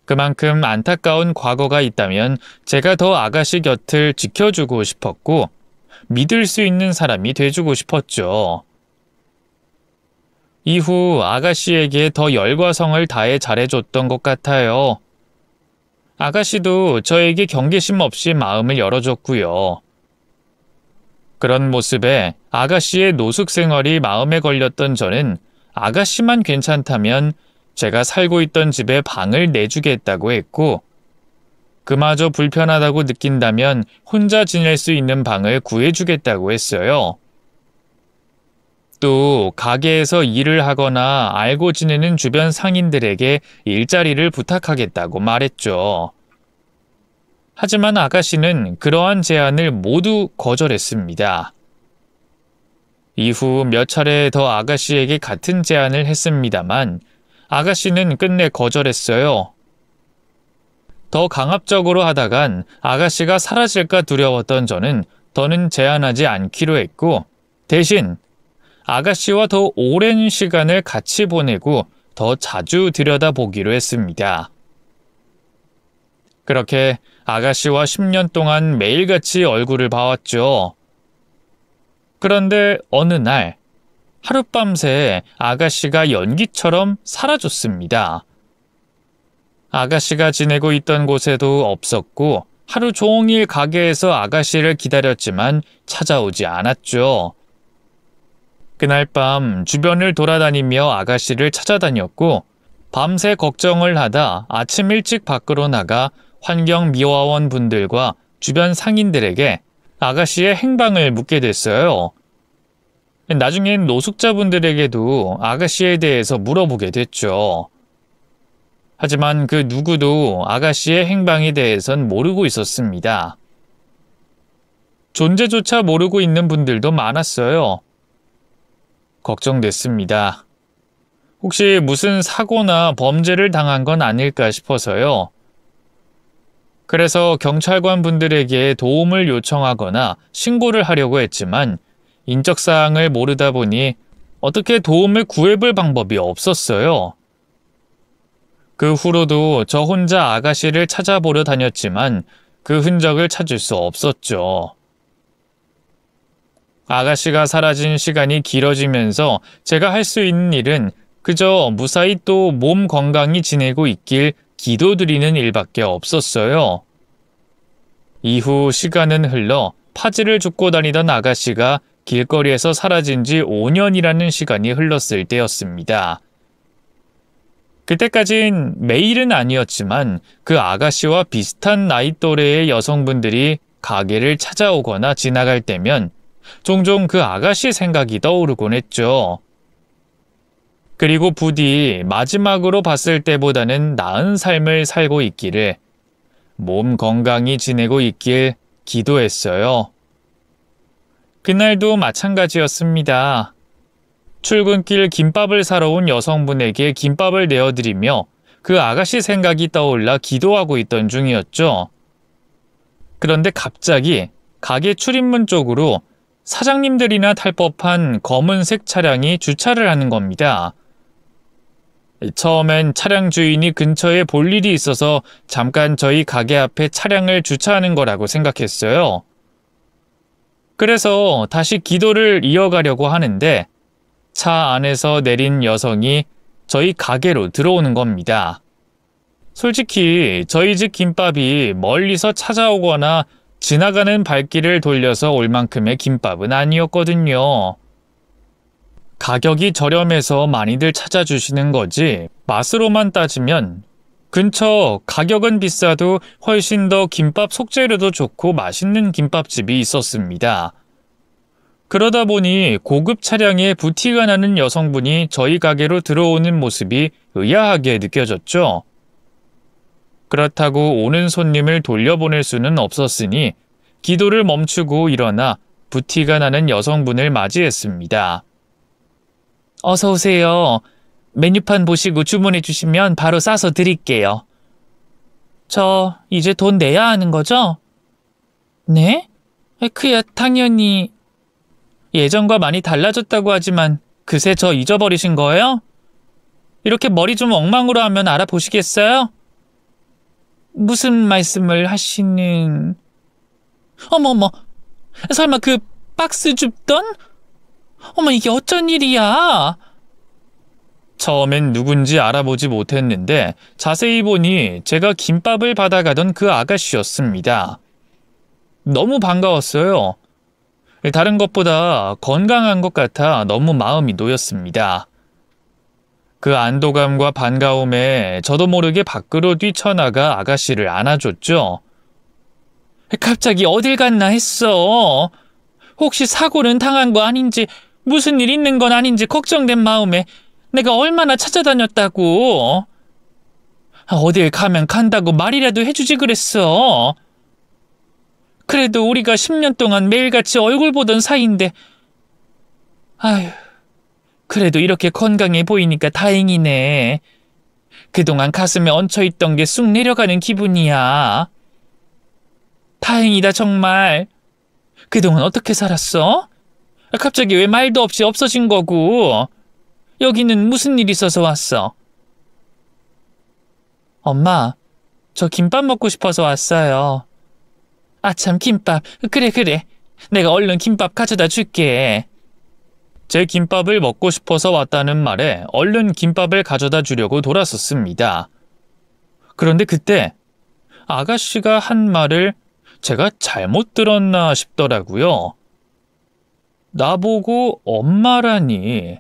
그만큼 안타까운 과거가 있다면 제가 더 아가씨 곁을 지켜주고 싶었고 믿을 수 있는 사람이 돼주고 싶었죠. 이후 아가씨에게 더 열과 성을 다해 잘해줬던 것 같아요. 아가씨도 저에게 경계심 없이 마음을 열어줬고요. 그런 모습에 아가씨의 노숙 생활이 마음에 걸렸던 저는 아가씨만 괜찮다면 제가 살고 있던 집에 방을 내주겠다고 했고, 그마저 불편하다고 느낀다면 혼자 지낼 수 있는 방을 구해주겠다고 했어요. 또 가게에서 일을 하거나 알고 지내는 주변 상인들에게 일자리를 부탁하겠다고 말했죠. 하지만 아가씨는 그러한 제안을 모두 거절했습니다. 이후 몇 차례 더 아가씨에게 같은 제안을 했습니다만 아가씨는 끝내 거절했어요. 더 강압적으로 하다간 아가씨가 사라질까 두려웠던 저는 더는 제안하지 않기로 했고, 대신 아가씨와 더 오랜 시간을 같이 보내고 더 자주 들여다보기로 했습니다. 그렇게 아가씨와 10년 동안 매일같이 얼굴을 봐왔죠. 그런데 어느 날 하룻밤새 아가씨가 연기처럼 사라졌습니다. 아가씨가 지내고 있던 곳에도 없었고 하루 종일 가게에서 아가씨를 기다렸지만 찾아오지 않았죠. 그날 밤 주변을 돌아다니며 아가씨를 찾아다녔고 밤새 걱정을 하다 아침 일찍 밖으로 나가 환경미화원 분들과 주변 상인들에게 아가씨의 행방을 묻게 됐어요. 나중엔 노숙자분들에게도 아가씨에 대해서 물어보게 됐죠. 하지만 그 누구도 아가씨의 행방에 대해선 모르고 있었습니다. 존재조차 모르고 있는 분들도 많았어요. 걱정됐습니다. 혹시 무슨 사고나 범죄를 당한 건 아닐까 싶어서요. 그래서 경찰관 분들에게 도움을 요청하거나 신고를 하려고 했지만 인적사항을 모르다 보니 어떻게 도움을 구해볼 방법이 없었어요. 그 후로도 저 혼자 아가씨를 찾아보러 다녔지만 그 흔적을 찾을 수 없었죠. 아가씨가 사라진 시간이 길어지면서 제가 할 수 있는 일은 그저 무사히 또 몸 건강히 지내고 있길 기도드리는 일밖에 없었어요. 이후 시간은 흘러 파지를 줍고 다니던 아가씨가 길거리에서 사라진 지 5년이라는 시간이 흘렀을 때였습니다. 그때까진 매일은 아니었지만 그 아가씨와 비슷한 나이 또래의 여성분들이 가게를 찾아오거나 지나갈 때면 종종 그 아가씨 생각이 떠오르곤 했죠. 그리고 부디 마지막으로 봤을 때보다는 나은 삶을 살고 있기를, 몸 건강히 지내고 있길 기도했어요. 그날도 마찬가지였습니다. 출근길 김밥을 사러 온 여성분에게 김밥을 내어드리며 그 아가씨 생각이 떠올라 기도하고 있던 중이었죠. 그런데 갑자기 가게 출입문 쪽으로 사장님들이나 탈 법한 검은색 차량이 주차를 하는 겁니다. 처음엔 차량 주인이 근처에 볼 일이 있어서 잠깐 저희 가게 앞에 차량을 주차하는 거라고 생각했어요. 그래서 다시 기도를 이어가려고 하는데 차 안에서 내린 여성이 저희 가게로 들어오는 겁니다. 솔직히 저희 집 김밥이 멀리서 찾아오거나 지나가는 발길을 돌려서 올 만큼의 김밥은 아니었거든요. 가격이 저렴해서 많이들 찾아주시는 거지 맛으로만 따지면 근처 가격은 비싸도 훨씬 더 김밥 속재료도 좋고 맛있는 김밥집이 있었습니다. 그러다 보니 고급 차량에 부티가 나는 여성분이 저희 가게로 들어오는 모습이 의아하게 느껴졌죠. 그렇다고 오는 손님을 돌려보낼 수는 없었으니 기도를 멈추고 일어나 부티가 나는 여성분을 맞이했습니다. 어서 오세요. 메뉴판 보시고 주문해 주시면 바로 싸서 드릴게요. 저 이제 돈 내야 하는 거죠? 네? 그야 당연히. 예전과 많이 달라졌다고 하지만 그새 저 잊어버리신 거예요? 이렇게 머리 좀 엉망으로 하면 알아보시겠어요? 무슨 말씀을 하시는... 어머머, 설마 그 박스 줍던? 어머, 이게 어쩐 일이야? 처음엔 누군지 알아보지 못했는데 자세히 보니 제가 김밥을 받아가던 그 아가씨였습니다. 너무 반가웠어요. 다른 것보다 건강한 것 같아 너무 마음이 놓였습니다. 그 안도감과 반가움에 저도 모르게 밖으로 뛰쳐나가 아가씨를 안아줬죠. 갑자기 어딜 갔나 했어. 혹시 사고는 당한 거 아닌지 무슨 일 있는 건 아닌지 걱정된 마음에 내가 얼마나 찾아다녔다고. 어딜 가면 간다고 말이라도 해주지 그랬어. 그래도 우리가 10년 동안 매일같이 얼굴 보던 사이인데 아휴, 그래도 이렇게 건강해 보이니까 다행이네. 그동안 가슴에 얹혀있던 게 쑥 내려가는 기분이야. 다행이다 정말. 그동안 어떻게 살았어? 갑자기 왜 말도 없이 없어진 거고. 여기는 무슨 일 있어서 왔어? 엄마, 저 김밥 먹고 싶어서 왔어요. 아, 참, 김밥. 그래. 내가 얼른 김밥 가져다 줄게. 제 김밥을 먹고 싶어서 왔다는 말에 얼른 김밥을 가져다 주려고 돌아섰습니다. 그런데 그때 아가씨가 한 말을 제가 잘못 들었나 싶더라고요. 나보고 엄마라니.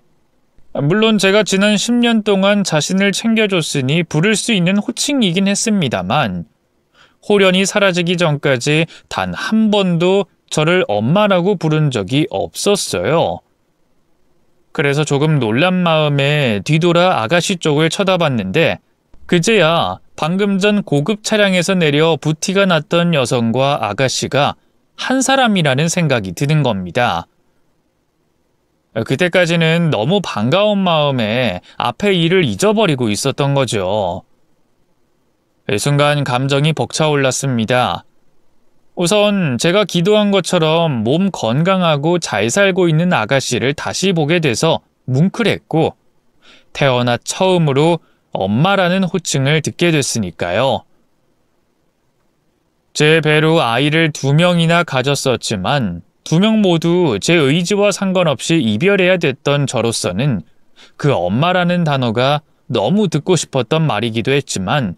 물론 제가 지난 10년 동안 자신을 챙겨줬으니 부를 수 있는 호칭이긴 했습니다만 호련이 사라지기 전까지 단 한 번도 저를 엄마라고 부른 적이 없었어요. 그래서 조금 놀란 마음에 뒤돌아 아가씨 쪽을 쳐다봤는데 그제야 방금 전 고급 차량에서 내려 부티가 났던 여성과 아가씨가 한 사람이라는 생각이 드는 겁니다. 그때까지는 너무 반가운 마음에 앞의 일을 잊어버리고 있었던 거죠. 순간 감정이 벅차올랐습니다. 우선 제가 기도한 것처럼 몸 건강하고 잘 살고 있는 아가씨를 다시 보게 돼서 뭉클했고 태어나 처음으로 엄마라는 호칭을 듣게 됐으니까요. 제 배로 아이를 2명이나 가졌었지만 2명 모두 제 의지와 상관없이 이별해야 됐던 저로서는 그 엄마라는 단어가 너무 듣고 싶었던 말이기도 했지만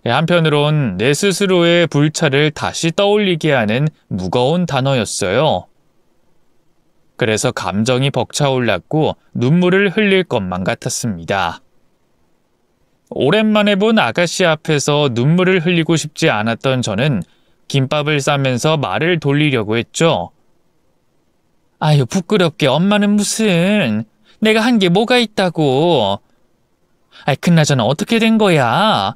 한편으론 내 스스로의 불찰을 다시 떠올리게 하는 무거운 단어였어요. 그래서 감정이 벅차올랐고 눈물을 흘릴 것만 같았습니다. 오랜만에 본 아가씨 앞에서 눈물을 흘리고 싶지 않았던 저는 김밥을 싸면서 말을 돌리려고 했죠. 아유, 부끄럽게 엄마는 무슨. 내가 한 게 뭐가 있다고. 아이, 그나저나 어떻게 된 거야?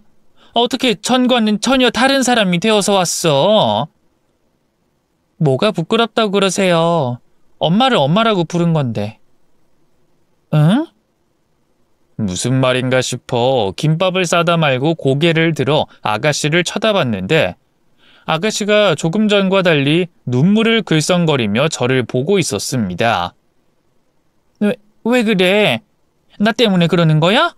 어떻게 전과는 전혀 다른 사람이 되어서 왔어? 뭐가 부끄럽다고 그러세요? 엄마를 엄마라고 부른 건데. 응? 무슨 말인가 싶어 김밥을 싸다 말고 고개를 들어 아가씨를 쳐다봤는데 아가씨가 조금 전과 달리 눈물을 글썽거리며 저를 보고 있었습니다. 왜 그래? 나 때문에 그러는 거야?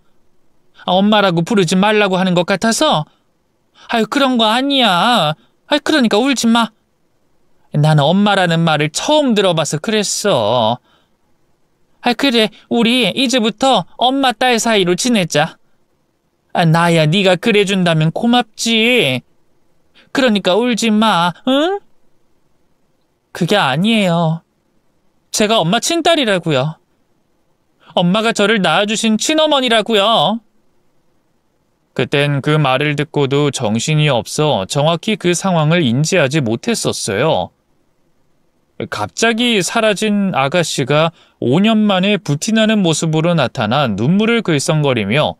엄마라고 부르지 말라고 하는 것 같아서? 아유, 그런 거 아니야. 아유, 그러니까 울지 마. 나는 엄마라는 말을 처음 들어봐서 그랬어. 아, 그래, 우리 이제부터 엄마 딸 사이로 지내자. 아, 나야 네가 그래준다면 고맙지. 그러니까 울지 마, 응? 그게 아니에요. 제가 엄마 친딸이라고요. 엄마가 저를 낳아주신 친어머니라고요. 그땐 그 말을 듣고도 정신이 없어 정확히 그 상황을 인지하지 못했었어요. 갑자기 사라진 아가씨가 5년 만에 부티나는 모습으로 나타나 눈물을 글썽거리며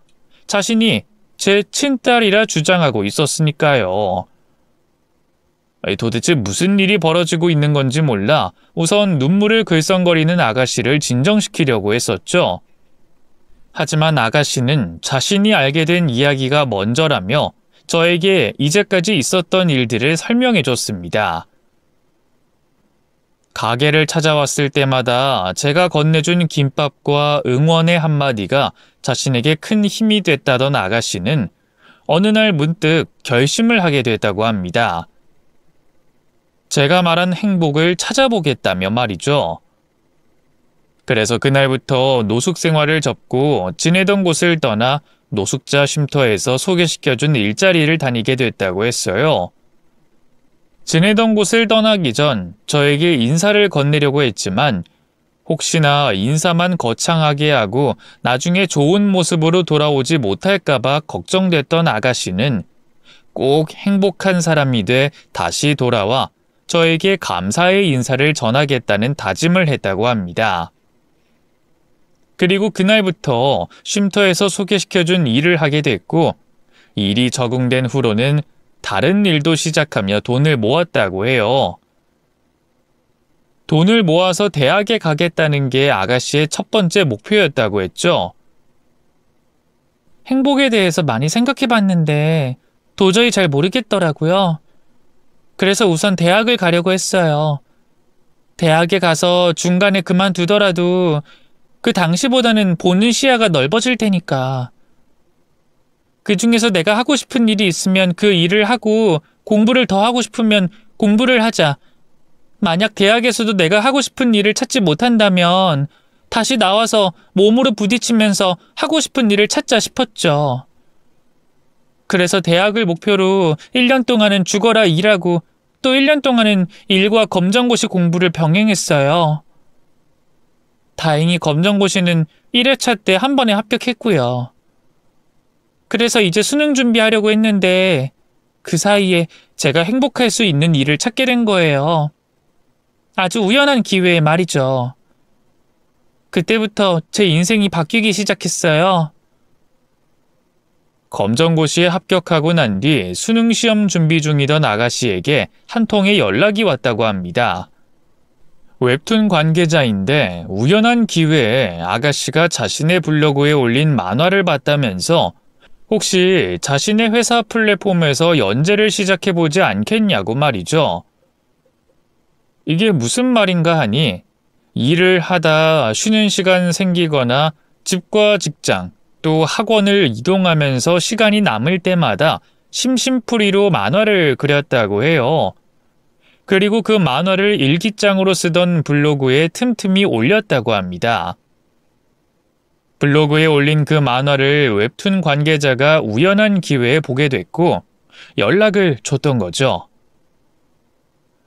자신이 제 친딸이라 주장하고 있었으니까요. 도대체 무슨 일이 벌어지고 있는 건지 몰라 우선 눈물을 글썽거리는 아가씨를 진정시키려고 했었죠. 하지만 아가씨는 자신이 알게 된 이야기가 먼저라며 저에게 이제까지 있었던 일들을 설명해 줬습니다. 가게를 찾아왔을 때마다 제가 건네준 김밥과 응원의 한마디가 자신에게 큰 힘이 됐다던 아가씨는 어느 날 문득 결심을 하게 됐다고 합니다. 제가 말한 행복을 찾아보겠다며 말이죠. 그래서 그날부터 노숙 생활을 접고 지내던 곳을 떠나 노숙자 쉼터에서 소개시켜준 일자리를 다니게 됐다고 했어요. 지내던 곳을 떠나기 전 저에게 인사를 건네려고 했지만 혹시나 인사만 거창하게 하고 나중에 좋은 모습으로 돌아오지 못할까봐 걱정됐던 아가씨는 꼭 행복한 사람이 돼 다시 돌아와 저에게 감사의 인사를 전하겠다는 다짐을 했다고 합니다. 그리고 그날부터 쉼터에서 소개시켜준 일을 하게 됐고 일이 적응된 후로는 다른 일도 시작하며 돈을 모았다고 해요. 돈을 모아서 대학에 가겠다는 게 아가씨의 첫 번째 목표였다고 했죠. 행복에 대해서 많이 생각해 봤는데 도저히 잘 모르겠더라고요. 그래서 우선 대학을 가려고 했어요. 대학에 가서 중간에 그만두더라도 그 당시보다는 보는 시야가 넓어질 테니까. 그 중에서 내가 하고 싶은 일이 있으면 그 일을 하고 공부를 더 하고 싶으면 공부를 하자. 만약 대학에서도 내가 하고 싶은 일을 찾지 못한다면 다시 나와서 몸으로 부딪히면서 하고 싶은 일을 찾자 싶었죠. 그래서 대학을 목표로 1년 동안은 죽어라 일하고 또 1년 동안은 일과 검정고시 공부를 병행했어요. 다행히 검정고시는 1회차 때 한 번에 합격했고요. 그래서 이제 수능 준비하려고 했는데 그 사이에 제가 행복할 수 있는 일을 찾게 된 거예요. 아주 우연한 기회에 말이죠. 그때부터 제 인생이 바뀌기 시작했어요. 검정고시에 합격하고 난 뒤 수능 시험 준비 중이던 아가씨에게 한 통의 연락이 왔다고 합니다. 웹툰 관계자인데 우연한 기회에 아가씨가 자신의 블로그에 올린 만화를 봤다면서 혹시 자신의 회사 플랫폼에서 연재를 시작해보지 않겠냐고 말이죠. 이게 무슨 말인가 하니 일을 하다 쉬는 시간 생기거나 집과 직장 또 학원을 이동하면서 시간이 남을 때마다 심심풀이로 만화를 그렸다고 해요. 그리고 그 만화를 일기장으로 쓰던 블로그에 틈틈이 올렸다고 합니다. 블로그에 올린 그 만화를 웹툰 관계자가 우연한 기회에 보게 됐고 연락을 줬던 거죠.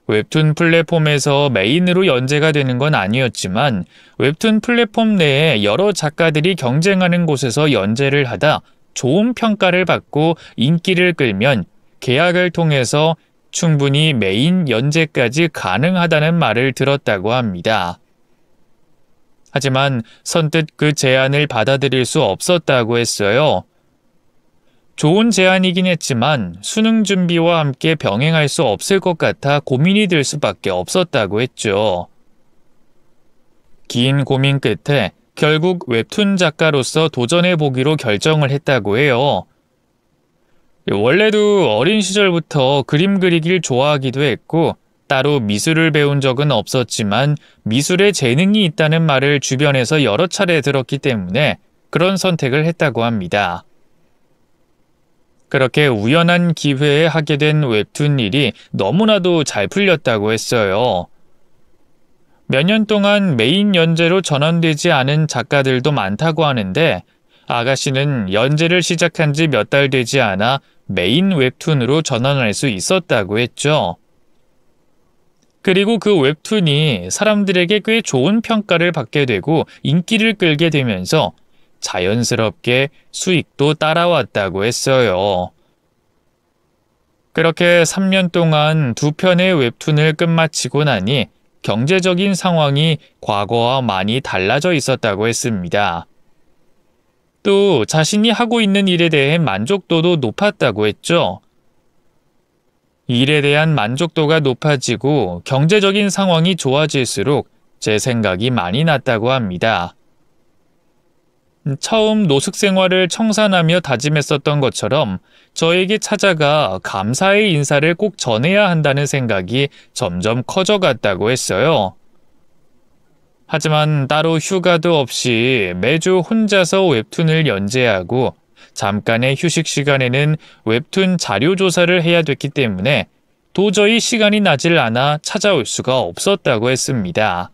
웹툰 플랫폼에서 메인으로 연재가 되는 건 아니었지만 웹툰 플랫폼 내에 여러 작가들이 경쟁하는 곳에서 연재를 하다 좋은 평가를 받고 인기를 끌면 계약을 통해서 충분히 메인 연재까지 가능하다는 말을 들었다고 합니다. 하지만 선뜻 그 제안을 받아들일 수 없었다고 했어요. 좋은 제안이긴 했지만 수능 준비와 함께 병행할 수 없을 것 같아 고민이 들 수밖에 없었다고 했죠. 긴 고민 끝에 결국 웹툰 작가로서 도전해보기로 결정을 했다고 해요. 원래도 어린 시절부터 그림 그리기를 좋아하기도 했고 따로 미술을 배운 적은 없었지만 미술에 재능이 있다는 말을 주변에서 여러 차례 들었기 때문에 그런 선택을 했다고 합니다. 그렇게 우연한 기회에 하게 된 웹툰 일이 너무나도 잘 풀렸다고 했어요. 몇 년 동안 메인 연재로 전환되지 않은 작가들도 많다고 하는데 아가씨는 연재를 시작한 지 몇 달 되지 않아 메인 웹툰으로 전환할 수 있었다고 했죠. 그리고 그 웹툰이 사람들에게 꽤 좋은 평가를 받게 되고 인기를 끌게 되면서 자연스럽게 수익도 따라왔다고 했어요. 그렇게 3년 동안 2편의 웹툰을 끝마치고 나니 경제적인 상황이 과거와 많이 달라져 있었다고 했습니다. 또 자신이 하고 있는 일에 대해 만족도도 높았다고 했죠. 일에 대한 만족도가 높아지고 경제적인 상황이 좋아질수록 제 생각이 많이 났다고 합니다. 처음 노숙 생활을 청산하며 다짐했었던 것처럼 저에게 찾아가 감사의 인사를 꼭 전해야 한다는 생각이 점점 커져갔다고 했어요. 하지만 따로 휴가도 없이 매주 혼자서 웹툰을 연재하고 잠깐의 휴식 시간에는 웹툰 자료 조사를 해야 됐기 때문에 도저히 시간이 나질 않아 찾아올 수가 없었다고 했습니다.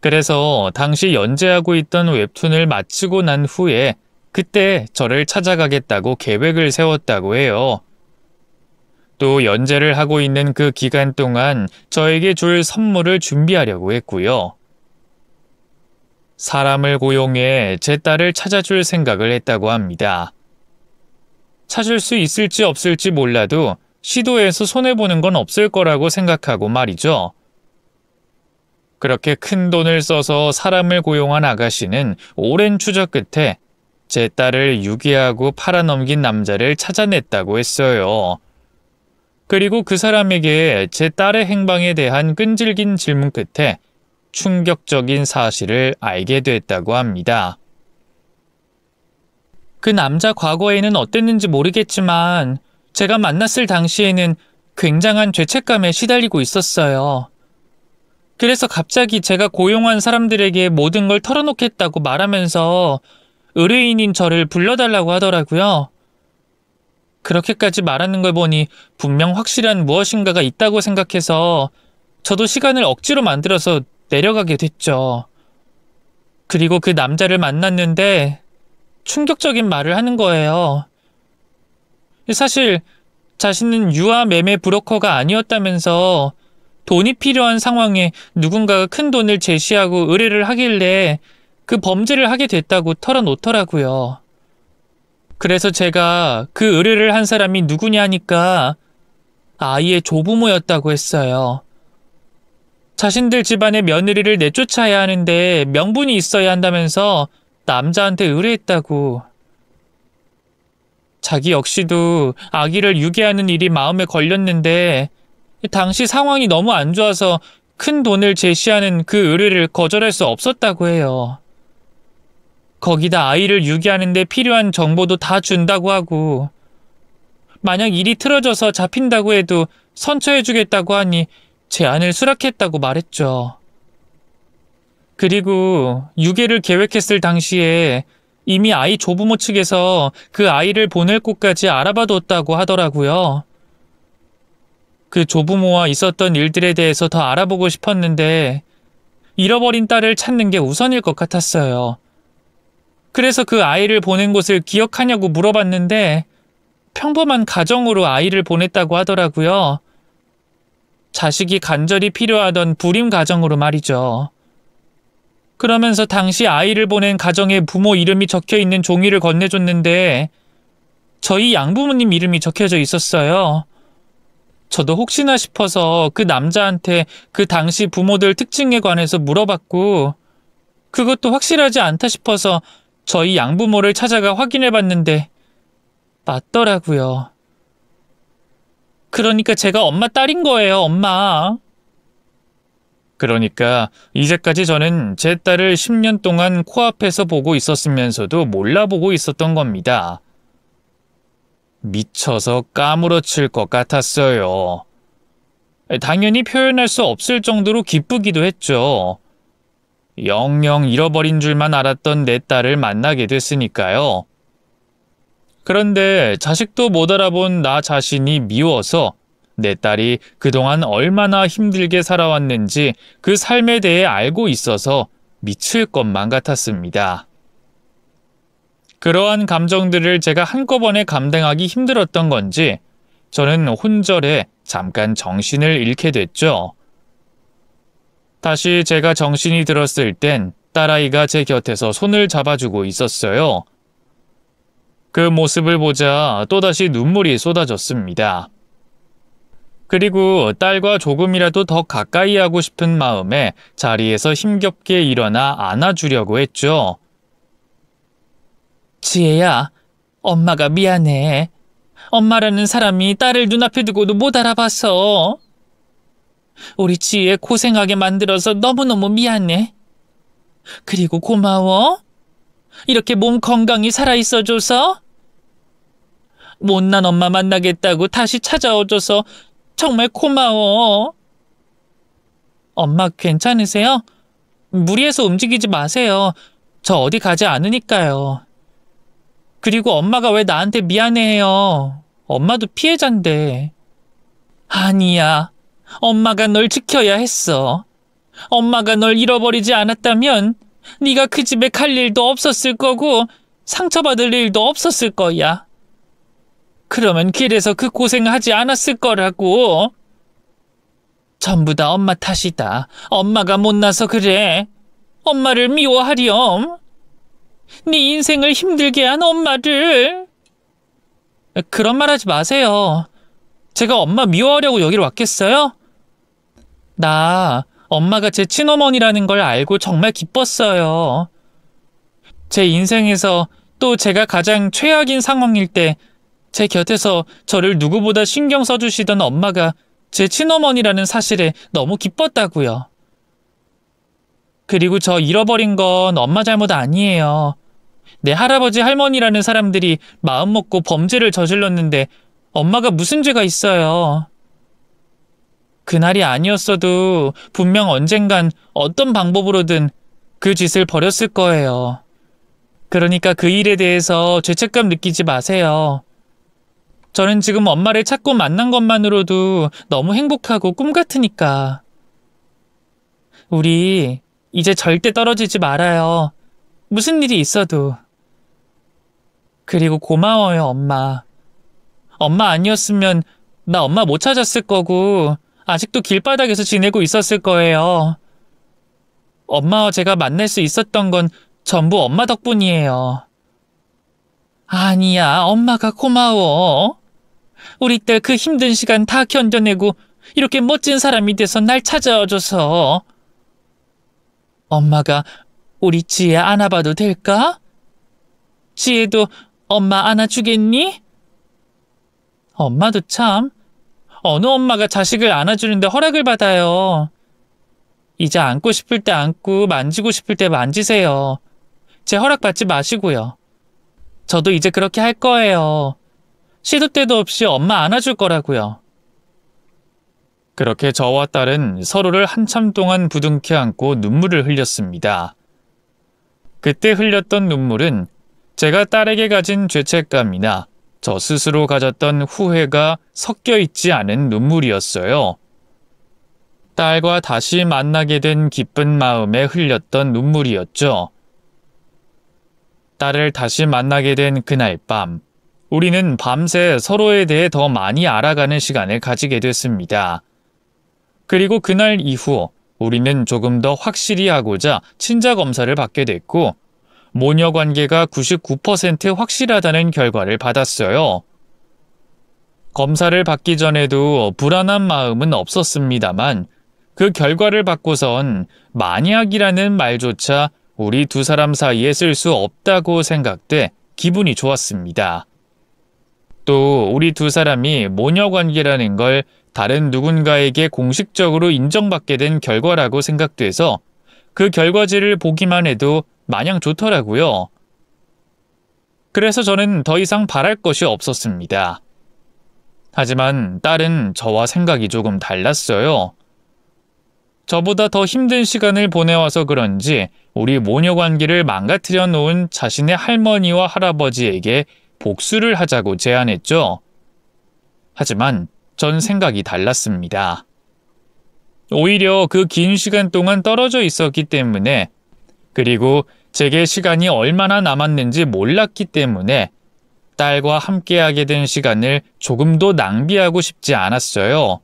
그래서 당시 연재하고 있던 웹툰을 마치고 난 후에 그때 저를 찾아가겠다고 계획을 세웠다고 해요. 또 연재를 하고 있는 그 기간 동안 저에게 줄 선물을 준비하려고 했고요. 사람을 고용해 제 딸을 찾아줄 생각을 했다고 합니다. 찾을 수 있을지 없을지 몰라도 시도해서 손해보는 건 없을 거라고 생각하고 말이죠. 그렇게 큰 돈을 써서 사람을 고용한 아가씨는 오랜 추적 끝에 제 딸을 유기하고 팔아넘긴 남자를 찾아냈다고 했어요. 그리고 그 사람에게 제 딸의 행방에 대한 끈질긴 질문 끝에 충격적인 사실을 알게 됐다고 합니다. 그 남자 과거에는 어땠는지 모르겠지만 제가 만났을 당시에는 굉장한 죄책감에 시달리고 있었어요. 그래서 갑자기 제가 고용한 사람들에게 모든 걸 털어놓겠다고 말하면서 의뢰인인 저를 불러달라고 하더라고요. 그렇게까지 말하는 걸 보니 분명 확실한 무엇인가가 있다고 생각해서 저도 시간을 억지로 만들어서 내려가게 됐죠. 그리고 그 남자를 만났는데 충격적인 말을 하는 거예요. 사실 자신은 유아 매매 브로커가 아니었다면서 돈이 필요한 상황에 누군가가 큰 돈을 제시하고 의뢰를 하길래 그 범죄를 하게 됐다고 털어놓더라고요. 그래서 제가 그 의뢰를 한 사람이 누구냐 하니까 아이의 조부모였다고 했어요. 자신들 집안의 며느리를 내쫓아야 하는데 명분이 있어야 한다면서 남자한테 의뢰했다고. 자기 역시도 아기를 유괴하는 일이 마음에 걸렸는데 당시 상황이 너무 안 좋아서 큰 돈을 제시하는 그 의뢰를 거절할 수 없었다고 해요. 거기다 아이를 유기하는데 필요한 정보도 다 준다고 하고, 만약 일이 틀어져서 잡힌다고 해도 선처해주겠다고 하니 제안을 수락했다고 말했죠. 그리고 유괴를 계획했을 당시에 이미 아이 조부모 측에서 그 아이를 보낼 곳까지 알아봐뒀다고 하더라고요. 그 조부모와 있었던 일들에 대해서 더 알아보고 싶었는데 잃어버린 딸을 찾는 게 우선일 것 같았어요. 그래서 그 아이를 보낸 곳을 기억하냐고 물어봤는데 평범한 가정으로 아이를 보냈다고 하더라고요. 자식이 간절히 필요하던 불임 가정으로 말이죠. 그러면서 당시 아이를 보낸 가정의 부모 이름이 적혀있는 종이를 건네줬는데 저희 양부모님 이름이 적혀져 있었어요. 저도 혹시나 싶어서 그 남자한테 그 당시 부모들 특징에 관해서 물어봤고, 그것도 확실하지 않다 싶어서 저희 양부모를 찾아가 확인해봤는데 맞더라고요. 그러니까 제가 엄마 딸인 거예요, 엄마. 그러니까 이제까지 저는 제 딸을 10년 동안 코앞에서 보고 있었으면서도 몰라보고 있었던 겁니다. 미쳐서 까무러칠 것 같았어요. 당연히 표현할 수 없을 정도로 기쁘기도 했죠. 영영 잃어버린 줄만 알았던 내 딸을 만나게 됐으니까요. 그런데 자식도 못 알아본 나 자신이 미워서 내 딸이 그동안 얼마나 힘들게 살아왔는지 그 삶에 대해 알고 있어서 미칠 것만 같았습니다. 그러한 감정들을 제가 한꺼번에 감당하기 힘들었던 건지 저는 혼절에 잠깐 정신을 잃게 됐죠. 다시 제가 정신이 들었을 땐 딸아이가 제 곁에서 손을 잡아주고 있었어요. 그 모습을 보자 또다시 눈물이 쏟아졌습니다. 그리고 딸과 조금이라도 더 가까이 하고 싶은 마음에 자리에서 힘겹게 일어나 안아주려고 했죠. 지혜야, 엄마가 미안해. 엄마라는 사람이 딸을 눈앞에 두고도 못 알아봤어. 우리 지혜 고생하게 만들어서 너무너무 미안해. 그리고 고마워. 이렇게 몸 건강히 살아있어줘서. 못난 엄마 만나겠다고 다시 찾아와줘서 정말 고마워. 엄마 괜찮으세요? 무리해서 움직이지 마세요. 저 어디 가지 않으니까요. 그리고 엄마가 왜 나한테 미안해해요? 엄마도 피해자인데. 아니야. 엄마가 널 지켜야 했어. 엄마가 널 잃어버리지 않았다면 네가 그 집에 갈 일도 없었을 거고 상처받을 일도 없었을 거야. 그러면 길에서 그 고생하지 않았을 거라고. 전부 다 엄마 탓이다. 엄마가 못나서 그래. 엄마를 미워하렴. 네 인생을 힘들게 한 엄마를. 그런 말 하지 마세요. 제가 엄마 미워하려고 여기로 왔겠어요? 나 엄마가 제 친어머니라는 걸 알고 정말 기뻤어요. 제 인생에서 또 제가 가장 최악인 상황일 때 제 곁에서 저를 누구보다 신경 써주시던 엄마가 제 친어머니라는 사실에 너무 기뻤다고요. 그리고 저 잃어버린 건 엄마 잘못 아니에요. 내 할아버지 할머니라는 사람들이 마음먹고 범죄를 저질렀는데 엄마가 무슨 죄가 있어요. 그날이 아니었어도 분명 언젠간 어떤 방법으로든 그 짓을 벌였을 거예요. 그러니까 그 일에 대해서 죄책감 느끼지 마세요. 저는 지금 엄마를 찾고 만난 것만으로도 너무 행복하고 꿈 같으니까. 우리 이제 절대 떨어지지 말아요. 무슨 일이 있어도. 그리고 고마워요, 엄마. 엄마 아니었으면 나 엄마 못 찾았을 거고 아직도 길바닥에서 지내고 있었을 거예요. 엄마와 제가 만날 수 있었던 건 전부 엄마 덕분이에요. 아니야, 엄마가 고마워. 우리 딸 그 힘든 시간 다 견뎌내고 이렇게 멋진 사람이 돼서 날 찾아와줘서. 엄마가 우리 지혜 안아봐도 될까? 지혜도 엄마 안아주겠니? 엄마도 참, 어느 엄마가 자식을 안아주는데 허락을 받아요. 이제 안고 싶을 때 안고 만지고 싶을 때 만지세요. 제 허락 받지 마시고요. 저도 이제 그렇게 할 거예요. 시도 때도 없이 엄마 안아줄 거라고요. 그렇게 저와 딸은 서로를 한참 동안 부둥켜 안고 눈물을 흘렸습니다. 그때 흘렸던 눈물은 제가 딸에게 가진 죄책감이나 저 스스로 가졌던 후회가 섞여 있지 않은 눈물이었어요. 딸과 다시 만나게 된 기쁜 마음에 흘렸던 눈물이었죠. 딸을 다시 만나게 된 그날 밤, 우리는 밤새 서로에 대해 더 많이 알아가는 시간을 가지게 됐습니다. 그리고 그날 이후 우리는 조금 더 확실히 하고자 친자 검사를 받게 됐고, 모녀 관계가 99% 확실하다는 결과를 받았어요. 검사를 받기 전에도 불안한 마음은 없었습니다만 그 결과를 받고선 만약이라는 말조차 우리 두 사람 사이에 쓸 수 없다고 생각돼 기분이 좋았습니다. 또 우리 두 사람이 모녀 관계라는 걸 다른 누군가에게 공식적으로 인정받게 된 결과라고 생각돼서 그 결과지를 보기만 해도 마냥 좋더라고요. 그래서 저는 더 이상 바랄 것이 없었습니다. 하지만 딸은 저와 생각이 조금 달랐어요. 저보다 더 힘든 시간을 보내와서 그런지 우리 모녀 관계를 망가뜨려 놓은 자신의 할머니와 할아버지에게 복수를 하자고 제안했죠. 하지만 전 생각이 달랐습니다. 오히려 그 긴 시간 동안 떨어져 있었기 때문에, 그리고 제게 시간이 얼마나 남았는지 몰랐기 때문에 딸과 함께하게 된 시간을 조금도 낭비하고 싶지 않았어요.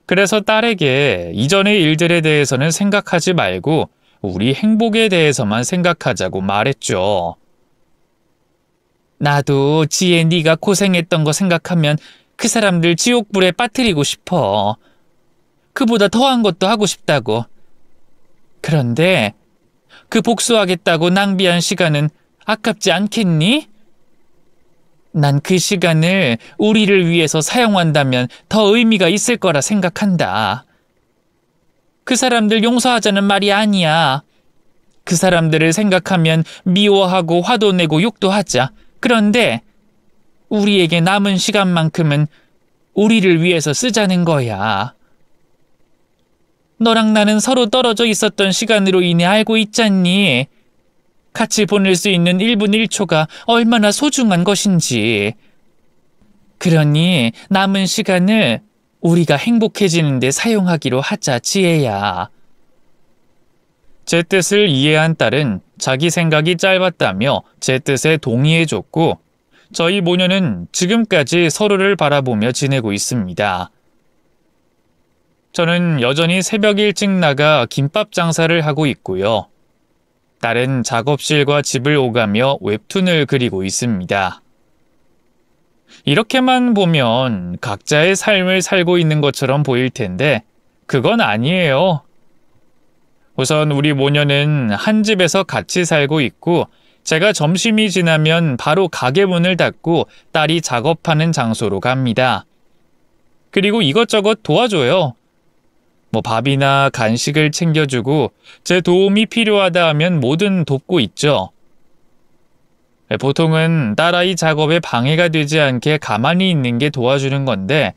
그래서 딸에게 이전의 일들에 대해서는 생각하지 말고 우리 행복에 대해서만 생각하자고 말했죠. 나도 지혜 네가 고생했던 거 생각하면 그 사람들 지옥불에 빠뜨리고 싶어. 그보다 더한 것도 하고 싶다고. 그런데 그 복수하겠다고 낭비한 시간은 아깝지 않겠니? 난 그 시간을 우리를 위해서 사용한다면 더 의미가 있을 거라 생각한다. 그 사람들 용서하자는 말이 아니야. 그 사람들을 생각하면 미워하고 화도 내고 욕도 하자. 그런데 우리에게 남은 시간만큼은 우리를 위해서 쓰자는 거야. 너랑 나는 서로 떨어져 있었던 시간으로 인해 알고 있잖니. 같이 보낼 수 있는 1분 1초가 얼마나 소중한 것인지. 그러니 남은 시간을 우리가 행복해지는 데 사용하기로 하자, 지혜야. 제 뜻을 이해한 딸은 자기 생각이 짧았다며 제 뜻에 동의해줬고, 저희 모녀는 지금까지 서로를 바라보며 지내고 있습니다. 저는 여전히 새벽 일찍 나가 김밥 장사를 하고 있고요. 딸은 작업실과 집을 오가며 웹툰을 그리고 있습니다. 이렇게만 보면 각자의 삶을 살고 있는 것처럼 보일 텐데 그건 아니에요. 우선 우리 모녀는 한 집에서 같이 살고 있고, 제가 점심이 지나면 바로 가게 문을 닫고 딸이 작업하는 장소로 갑니다. 그리고 이것저것 도와줘요. 밥이나 간식을 챙겨주고 제 도움이 필요하다 하면 뭐든 돕고 있죠. 보통은 딸아이 작업에 방해가 되지 않게 가만히 있는 게 도와주는 건데,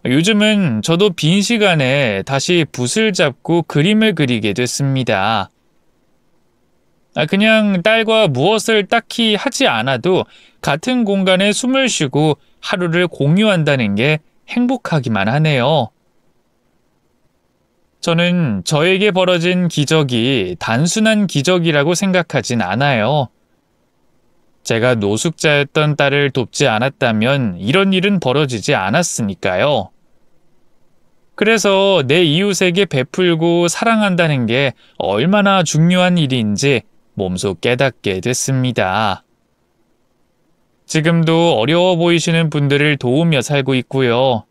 요즘은 저도 빈 시간에 다시 붓을 잡고 그림을 그리게 됐습니다. 그냥 딸과 무엇을 딱히 하지 않아도 같은 공간에 숨을 쉬고 하루를 공유한다는 게 행복하기만 하네요. 저는 저에게 벌어진 기적이 단순한 기적이라고 생각하진 않아요. 제가 노숙자였던 딸을 돕지 않았다면 이런 일은 벌어지지 않았으니까요. 그래서 내 이웃에게 베풀고 사랑한다는 게 얼마나 중요한 일인지 몸소 깨닫게 됐습니다. 지금도 어려워 보이시는 분들을 도우며 살고 있고요.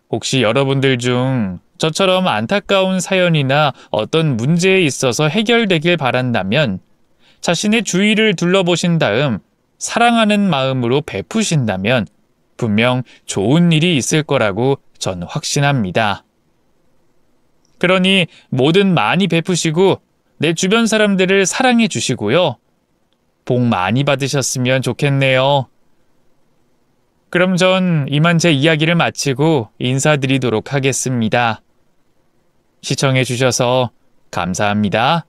혹시 여러분들 중 저처럼 안타까운 사연이나 어떤 문제에 있어서 해결되길 바란다면 자신의 주위를 둘러보신 다음 사랑하는 마음으로 베푸신다면 분명 좋은 일이 있을 거라고 전 확신합니다. 그러니 뭐든 많이 베푸시고 내 주변 사람들을 사랑해 주시고요. 복 많이 받으셨으면 좋겠네요. 그럼 전 이만 제 이야기를 마치고 인사드리도록 하겠습니다. 시청해 주셔서 감사합니다.